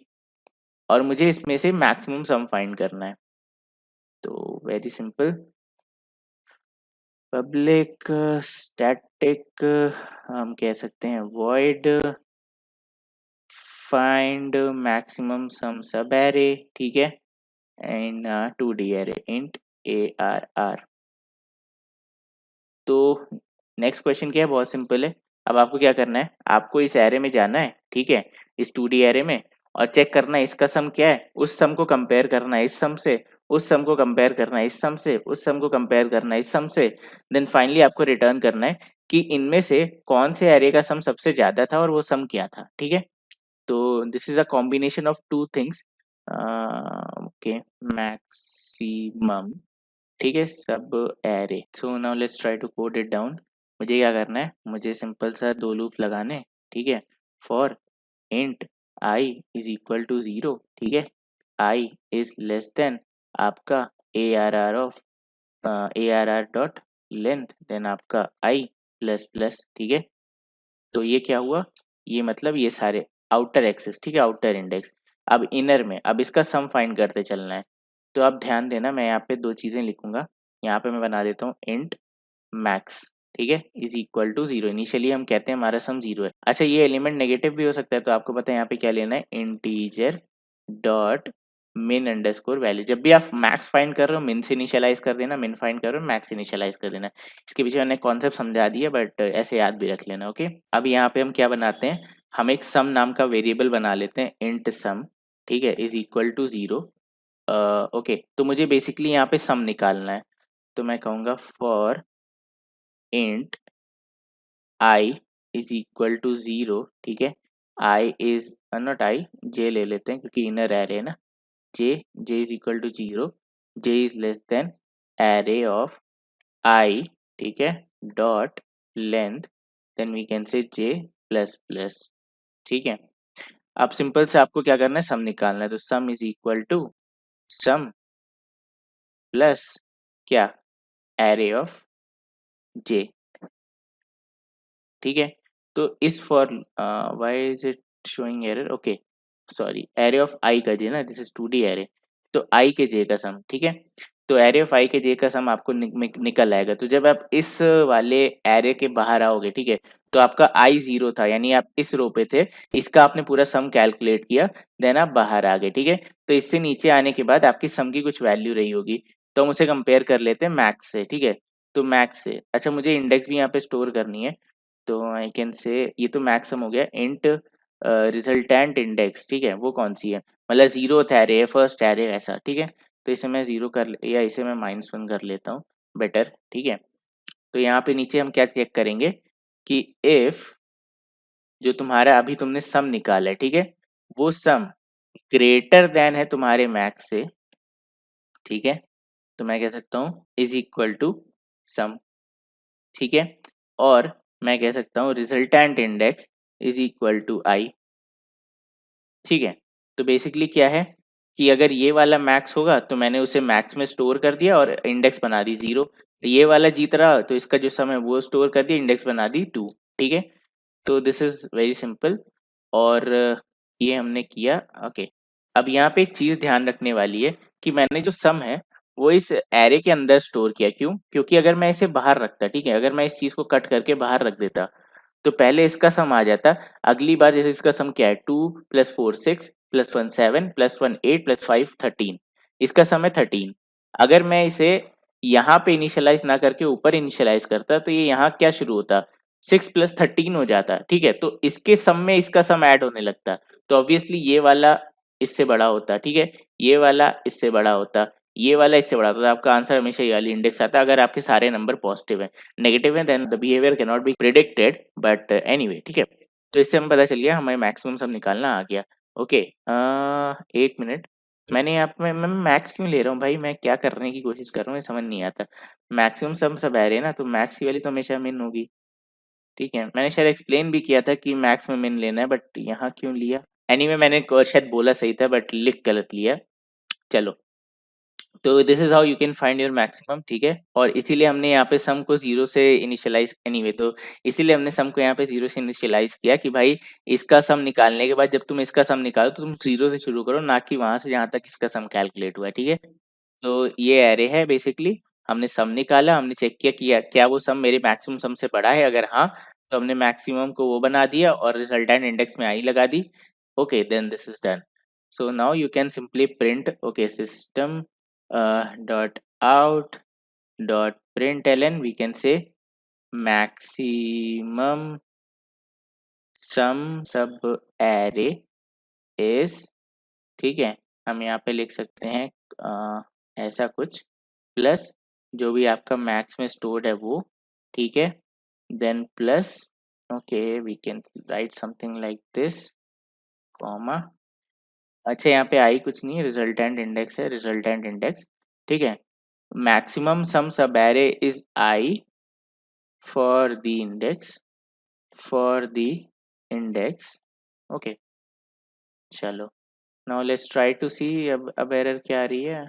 और मुझे इसमें से मैक्सिमम सम फाइंड करना है। तो वेरी सिंपल, पब्लिक स्टैटिक हम कह सकते हैं void find maximum sum sub array, ठीक है, and 2D array int ARR। तो नेक्स्ट क्वेश्चन क्या है, बहुत सिंपल है। अब आपको क्या करना है, आपको इस एरे में जाना है, ठीक है, इस 2D एरे में, और चेक करना है इसका सम क्या है, उस सम को कंपेयर करना है इस सम से, उस सम को कंपेयर करना है इस सम से, उस सम को कंपेयर करना है इस सम से, देन फाइनली आपको रिटर्न करना है कि इनमें से कौन से एरे का सम सबसे ज्यादा था और वो सम क्या था, ठीक है। तो this is a combination of two things, okay, maximum, ठीक है, sub array. So now let's try to code it down. मुझे क्या करना है, मुझे सिंपल सा दो लूप लगाने, ठीक है, for int I is equal to 0, ठीक है, आई इज लेस देन आपका ARR of ARR dot length, then आपका आई प्लस प्लस, ठीक है। तो ये क्या हुआ, ये मतलब ये सारे आउटर एक्सेस, ठीक है, आउटर इंडेक्स। अब इनर में अब इसका सम फाइंड करते चलना है। तो आप ध्यान देना, मैं यहाँ पे दो चीज़ें लिखूंगा। यहाँ पे मैं बना देता हूँ इंट मैक्स, ठीक है, इज इक्वल टू 0। इनिशियली हम कहते हैं हमारा सम 0 है। अच्छा, ये एलिमेंट नेगेटिव भी हो सकता है, तो आपको पता है यहाँ पे क्या लेना है, इंटीजर डॉट मिन अंडरस्कोर वैल्यू। जब भी आप मैक्स फाइंड कर रहे हो मिन से इनिशियलाइज कर देना, मिन फाइंड कर रहे हो मैक्स इनिशियलाइज कर देना। इसके पीछे मैंने कॉन्सेप्ट समझा दिया, बट ऐसे याद भी रख लेना, ओके। अब यहाँ पे हम क्या बनाते हैं, हम एक सम नाम का वेरिएबल बना लेते हैं, इंट सम, ठीक है, इज इक्वल टू 0। ओके, तो मुझे बेसिकली यहाँ पे सम निकालना है। तो मैं कहूँगा for int I is equal to 0, ठीक है, आई इज नॉट आई, जे ले लेते हैं क्योंकि इनर एरे है ना, J is equal to 0, J is less than array of I, ठीक है, dot length, then we can say J plus plus, ठीक है। अब सिंपल से आपको क्या करना है, सम निकालना है। तो sum is equal to sum plus क्या, एरे ऑफ जे, ठीक है। तो इस for why is it showing error, okay, sorry, array of I का जे ना, दिस इज 2D एरे, तो आई के जे का सम, ठीक है। तो एरे ऑफ आई के जे का सम आपको निकल आएगा। तो जब आप इस वाले एरे के बाहर आओगे, ठीक है, तो आपका आई 0 था, यानी आप इस रो पे थे, इसका आपने पूरा सम कैलकुलेट किया, देन आप बाहर आ गए, ठीक है। तो इससे नीचे आने के बाद आपकी सम की कुछ वैल्यू रही होगी, तो हम उसे कंपेयर कर लेते हैं मैक्स से, ठीक है। तो मैक्स से, अच्छा, मुझे इंडेक्स भी यहाँ पे स्टोर करनी है, तो आई कैन से ये तो मैक्सिमम हो गया, इंट रिजल्टेंट इंडेक्स, ठीक है, वो कौन सी है, मतलब 0th एरे, फर्स्ट एरे, ऐसा, ठीक है। तो इसे मैं 0 या इसे मैं -1 कर लेता हूँ, बेटर, ठीक है। तो यहाँ पे नीचे हम क्या चेक करेंगे कि इफ जो तुम्हारा अभी तुमने सम निकाला है, ठीक है, वो सम ग्रेटर देन है तुम्हारे मैक्स से, ठीक है, तो मैं कह सकता हूँ इज इक्वल टू सम, ठीक है, और मैं कह सकता हूँ resultant index is equal to I, ठीक है। तो बेसिकली क्या है कि अगर ये वाला मैक्स होगा तो मैंने उसे मैक्स में स्टोर कर दिया और इंडेक्स बना दी 0, ये वाला जीत रहा तो इसका जो सम है वो स्टोर कर दिया, इंडेक्स बना दी 2, ठीक है। तो दिस इज वेरी सिंपल, और ये हमने किया, ओके। अब यहाँ पे एक चीज़ ध्यान रखने वाली है कि मैंने जो सम है वो इस एरे के अंदर स्टोर किया, क्यों, क्योंकि अगर मैं इसे बाहर रखता, ठीक है, अगर मैं इस चीज़ को कट करके बाहर रख देता, तो पहले इसका सम आ जाता, अगली बार जैसे इसका सम क्या है, 2 + 4 6 + 1 7 + 1 8 + 5 13, इसका सम है 13। अगर मैं इसे यहाँ पे इनिशियलाइज ना करके ऊपर इनिशियलाइज करता तो ये यहाँ क्या शुरू होता, 6 + 13 हो जाता, ठीक है। तो इसके सम में इसका सम ऐड होने लगता, तो ऑब्वियसली ये वाला इससे बड़ा होता, ठीक है, ये वाला इससे बड़ा होता, ये वाला इससे बड़ा होता, तो आपका आंसर हमेशा ये वाली इंडेक्स आता अगर आपके सारे नंबर पॉजिटिव है। नेगेटिव है then the behaviour can not be predicted, but anyway, ठीक है। तो इससे हमें पता चल गया, हमें मैक्सिमम सम निकालना आ गया, ओके। 1 मिनट, मैंने यहाँ पे मैं मैक्स क्यों ले रहा हूँ भाई, मैं क्या करने की कोशिश कर रहा हूँ ये समझ नहीं आता। मैक्सिमम सम सब आ रहे हैं ना, तो मैक्स की वैल्यू तो हमेशा मिन होगी, ठीक है। मैंने शायद एक्सप्लेन भी किया था कि मैक्स में मिन लेना है, बट यहाँ क्यों लिया, एनीवे मैंने शायद बोला सही था बट लिख गलत लिया, चलो तो this is how you can find your maximum, ठीक है। और इसीलिए हमने यहाँ पे सम को जीरो से इनिशियलाइज एनीवे, तो इसीलिए हमने सम को यहाँ पे जीरो से इनिशियलाइज किया कि भाई इसका सम निकालने के बाद जब तुम इसका सम निकालो तो तुम जीरो से शुरू करो, ना कि वहां से जहाँ तक इसका सम कैलकुलेट हुआ है, ठीक है। तो ये एरे है बेसिकली, हमने सम निकाला, हमने चेक किया कि क्या वो सम मेरे मैक्सिमम सम से बड़ा है, अगर हाँ तो हमने मैक्सिमम को वो बना दिया और रिजल्टेंट इंडेक्स में आई लगा दी। Okay, then this is done. So now you can simply print, okay, system dot out dot println, we can say maximum sum sub array is, ठीक है। हम यहाँ पे लिख सकते हैं ऐसा कुछ प्लस जो भी आपका मैक्स में स्टोर्ड है वो, ठीक है। Then plus, okay, we can write something like this, comma. अच्छा, यहाँ पे आई कुछ नहीं है, रिजल्टेंट इंडेक्स है, रिजल्टेंट इंडेक्स, ठीक है। Maximum sum sub array is I for the index, for the index, okay. चलो, now let's try to see अब एरर क्या आ रही है।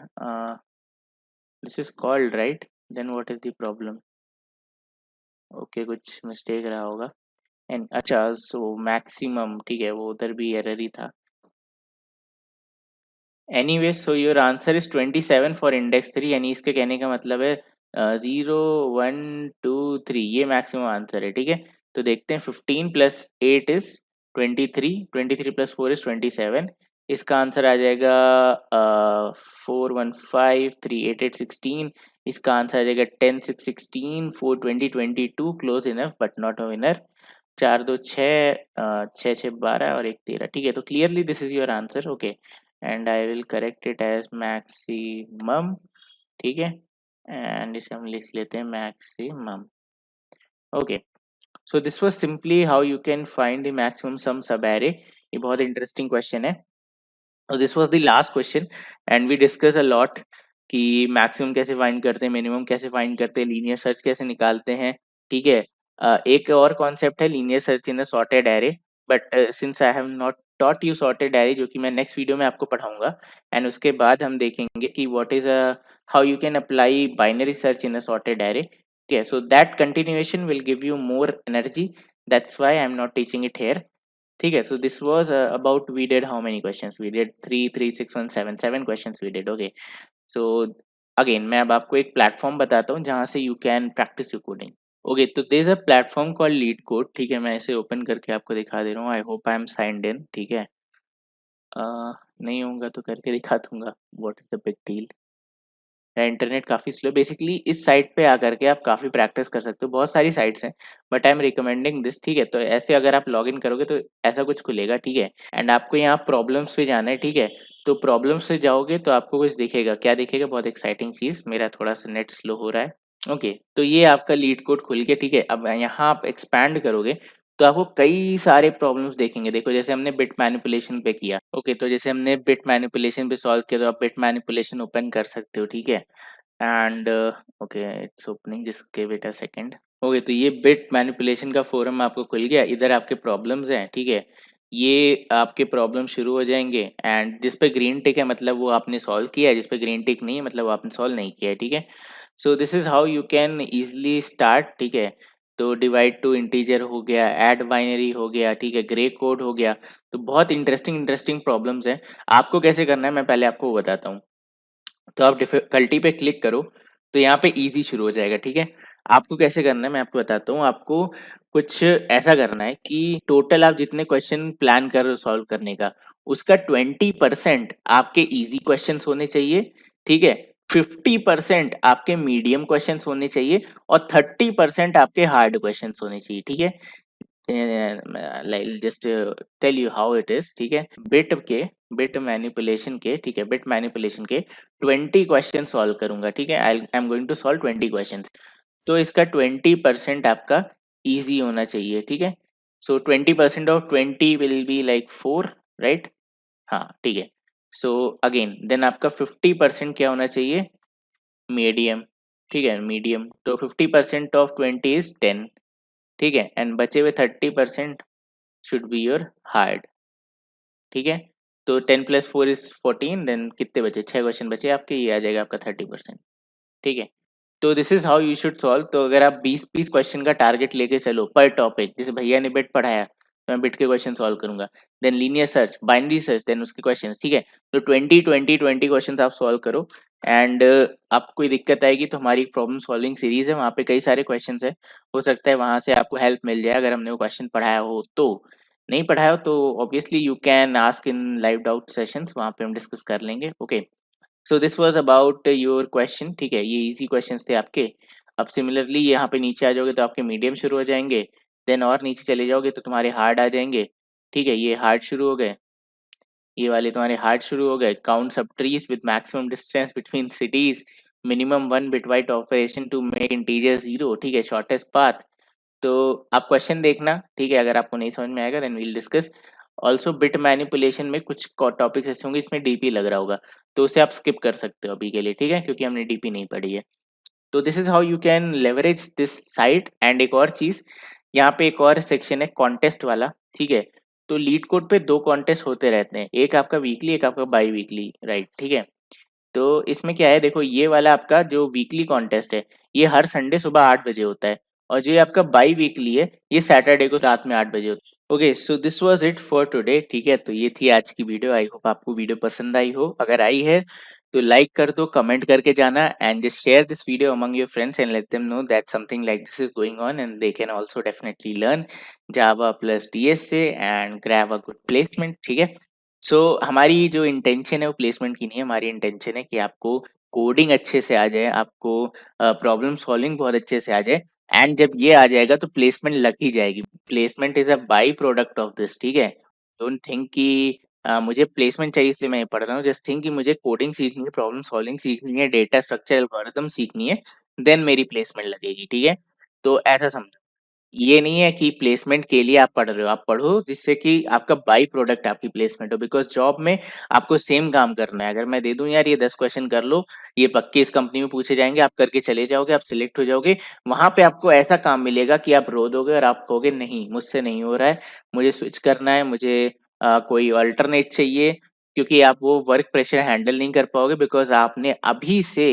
This is called right, then what is the problem. Okay, कुछ mistake रहा होगा। एंड अच्छा, सो मैक्सिमम, ठीक है, वो उधर भी एरर ही था। Anyway, so your answer is 27 for index 3, यानी इसके कहने का मतलब है 0 1 2 3, ये मैक्सिमम आंसर है, ठीक है। तो देखते हैं, 15 प्लस 8 इज 23, 23 प्लस 4 इज 27। इसका आंसर आ जाएगा 4 1 5 3 8 8 16। इसका आंसर आ जाएगा 10 6 16 4 20 22, close enough but not a winner. 4 2 6, 6 6 12 और 1 13, ठीक है। तो clearly this is your answer, okay. And I will correct it as maximum, ठीक है। एंड इसे हम लिख लेते हैं maximum, okay. So this was simply how you can find the maximum sum sub array. ये बहुत इंटरेस्टिंग क्वेश्चन है। और this was the last question and we discuss a lot कि मैक्सिमम कैसे फाइंड करते हैं, मिनिमम कैसे फाइंड करते हैं, लीनियर सर्च कैसे निकालते हैं, ठीक है। एक और कॉन्सेप्ट है linear search in a sorted array, but since I have not taught you sorted array, जो कि मैं नेक्स्ट वीडियो में आपको पढ़ाऊंगा। एंड उसके बाद हम देखेंगे कि what is a how you can apply binary search in a sorted array, ठीक है। So that continuation will give you more energy, that's why I am not teaching it here, ठीक है। So this was about, we did how many questions, we did 3 3 6 1 7 7 questions we did, okay. So again मैं अब आपको एक platform बताता हूँ जहाँ से you can practice your coding, okay. तो there is a platform called LeetCode, ठीक है। मैं इसे ओपन करके आपको दिखा दे रहा हूँ, I hope I am signed in, ठीक है। नहीं होगा तो करके दिखा दूंगा, what is the big deal. Internet काफ़ी स्लो, बेसिकली इस साइट पे आकर के आप काफ़ी प्रैक्टिस कर सकते हो, बहुत सारी साइट्स हैं but I am recommending this, ठीक है। तो ऐसे अगर आप लॉग इन करोगे तो ऐसा कुछ खुलेगा, ठीक है। एंड आपको यहाँ प्रॉब्लम्स पे जाना है, ठीक है। तो प्रॉब्लम्स से जाओगे तो आपको कुछ दिखेगा, क्या दिखेगा, बहुत एक्साइटिंग चीज़। मेरा थोड़ा सा नेट स्लो हो रहा है, ओके। तो ये आपका लीड कोड खुल गया, ठीक है। अब यहाँ आप एक्सपैंड करोगे तो आपको कई सारे प्रॉब्लम्स देखेंगे। देखो, जैसे हमने बिट मैनिपुलेशन पे किया, ओके। तो जैसे हमने बिट मैनिपुलेशन पे सॉल्व किया, तो आप बिट मैनिपुलेशन ओपन कर सकते हो, ठीक है। And okay, it's opening, just give it a second, okay. तो ये बिट मैनिपुलेशन का फोरम आपको खुल गया, इधर आपके प्रॉब्लम्स हैं, ठीक है। ये आपके प्रॉब्लम शुरू हो जाएंगे एंड जिस पे ग्रीन टिक है मतलब वो आपने सॉल्व किया है, जिस पे ग्रीन टिक नहीं है मतलब वो आपने सॉल्व नहीं किया है, ठीक है। So this is how you can easily start, ठीक है। तो डिवाइड टू इंटीजर हो गया, ऐड बाइनरी हो गया, ठीक है, ग्रे कोड हो गया। तो बहुत इंटरेस्टिंग इंटरेस्टिंग प्रॉब्लम्स हैं। आपको कैसे करना है मैं पहले आपको वो बताता हूँ। तो आप डिफिकल्टी पे क्लिक करो तो यहाँ पे इजी शुरू हो जाएगा, ठीक है। आपको कैसे करना है मैं आपको बताता हूँ। आपको कुछ ऐसा करना है कि टोटल आप जितने क्वेश्चन प्लान कर रहे हो सॉल्व करने का, उसका 20% आपके इजी क्वेश्चंस होने चाहिए, ठीक है। 50% आपके मीडियम क्वेश्चंस होने चाहिए और 30% आपके हार्ड क्वेश्चंस होने चाहिए, ठीक है। Just tell you how it is, ठीक है। बिट मैनिपुलेशन के, ठीक है, बिट मैनिपुलेशन के 20 क्वेश्चन सॉल्व करूंगा, ठीक है। I am going to solve 20 question. तो इसका 20% आपका इजी होना चाहिए, ठीक है। So 20% of 20 will be like 4, right. हाँ, ठीक है। सो अगेन देन आपका 50% क्या होना चाहिए, मीडियम, ठीक है, मीडियम। तो 50% ऑफ 20 इज 10, ठीक है। एंड बचे हुए 30% शुड बी योर हार्ड, ठीक है। तो 10 + 4 इज़ 14, देन कितने बचे? 6 क्वेश्चन बचे आपके, ये आ जाएगा आपका 30%। ठीक है? तो this is how you should solve. तो अगर आप 20-20 क्वेश्चन का टारगेट लेके चलो पर टॉपिक, जैसे भैया ने बिट पढ़ाया, तो मैं बिट के क्वेश्चन सॉल्व करूँगा। Then linear search, binary search, then उसके क्वेश्चंस, ठीक है? तो 20-20-20 क्वेश्चंस आप सॉल्व करो एंड आपको कोई दिक्कत आएगी तो हमारी प्रॉब्लम सॉल्विंग सीरीज़ है, वहाँ पे कई सारे क्वेश्चंस हैं। हो सकता है वहाँ से आपको हेल्प मिल जाए अगर हमने वो क्वेश्चन पढ़ाया हो तो। नहीं पढ़ाया हो तो obviously you can ask in live doubt sessions, वहाँ पे हम डिस्कस कर लेंगे। Okay. So this was about your question, ठीक है? ये इजी क्वेश्चंस थे आपके। अब सिमिलरली यहाँ पे नीचे आ जाओगे तो आपके मीडियम शुरू हो जाएंगे, देन और नीचे चले जाओगे तो तुम्हारे हार्ड आ जाएंगे। ठीक है, ये हार्ड शुरू हो गए, ये वाले तुम्हारे हार्ड शुरू हो गए। Count subtrees with maximum distance between cities, minimum 1 bitwise operation to make integer 0, ठीक है? Shortest path. तो आप क्वेश्चन देखना, ठीक है? अगर आपको नहीं समझ में आएगा then we'll discuss. Also bit manipulation में कुछ टॉपिक्स ऐसे होंगे इसमें डीपी लग रहा होगा, तो उसे आप स्किप कर सकते हो अभी के लिए, ठीक है? क्योंकि हमने डीपी नहीं पढ़ी है। तो this is how you can leverage this site. And एक और चीज, यहाँ पे एक और सेक्शन है कॉन्टेस्ट वाला, ठीक है? तो लीड कोड पे 2 कॉन्टेस्ट होते रहते हैं, एक आपका वीकली, एक आपका बाई वीकली, राइट? ठीक है? तो इसमें क्या है, देखो ये वाला आपका जो वीकली कॉन्टेस्ट है, ये हर संडे सुबह 8 बजे होता है, और जो ये आपका बाई वीकली है, ये सैटरडे को रात में 8 बजे होता है। Okay, so this was it for today, ठीक है? तो ये थी आज की वीडियो। आई होप आपको वीडियो पसंद आई हो। अगर आई है तो लाइक कर दो, कमेंट करके जाना, and just share this video among your friends and let them know that something like this is going on and they can also definitely learn Java plus DSA and grab a good placement, ठीक है? सो हमारी जो intention है वो placement की नहीं है, हमारी इंटेंशन है कि आपको कोडिंग अच्छे से आ जाए, आपको प्रॉब्लम सॉल्विंग बहुत अच्छे से आ जाए, एंड जब ये आ जाएगा तो प्लेसमेंट लग ही जाएगी। Placement is a by product of this, ठीक है? डोंट थिंक कि मुझे प्लेसमेंट चाहिए इसलिए मैं ये पढ़ रहा हूँ। जस्ट थिंक कि मुझे कोडिंग सीखनी है, प्रॉब्लम सॉल्विंग सीखनी है, डेटा स्ट्रक्चर एल्गोरिथम सीखनी है, देन मेरी प्लेसमेंट लगेगी, ठीक है? तो ऐसा समझो। ये नहीं है कि प्लेसमेंट के लिए आप पढ़ रहे हो, आप पढ़ो जिससे कि आपका बाई प्रोडक्ट आपकी प्लेसमेंट हो, बिकॉज़ जॉब में आपको सेम काम करना है। अगर मैं दे दूँ यार ये 10 क्वेश्चन कर लो, ये पक्के इस कंपनी में पूछे जाएँगे, आप करके चले जाओगे, आप सिलेक्ट हो जाओगे, वहाँ पे आपको ऐसा काम मिलेगा कि आप रो दोगे और आप कहोगे नहीं, मुझसे नहीं हो रहा है, मुझे स्विच करना है, मुझे कोई अल्टरनेट चाहिए, क्योंकि आप वो वर्क प्रेशर हैंडल नहीं कर पाओगे, बिकॉज़ आपने अभी से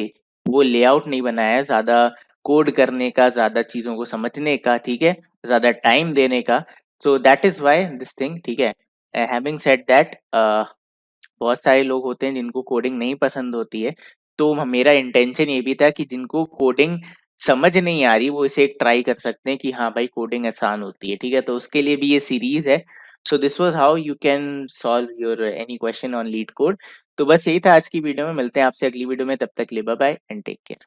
वो लेआउट नहीं बनाया है ज़्यादा कोड करने का, ज़्यादा चीज़ों को समझने का, ठीक है? ज़्यादा टाइम देने का। So that is why this thing, ठीक है? हैविंग सेड दैट बहुत सारे लोग होते हैं जिनको कोडिंग नहीं पसंद होती है, तो मेरा इंटेंशन ये भी था कि जिनको कोडिंग समझ नहीं आ रही, वो इसे एक ट्राई कर सकते हैं कि हाँ भाई कोडिंग आसान होती है, ठीक है? तो उसके लिए भी ये सीरीज़ है। So this was how you can solve your any question on leet code. तो बस यही था आज की वीडियो में, मिलते हैं आपसे अगली वीडियो में, तब तक के लिए bye bye and take care.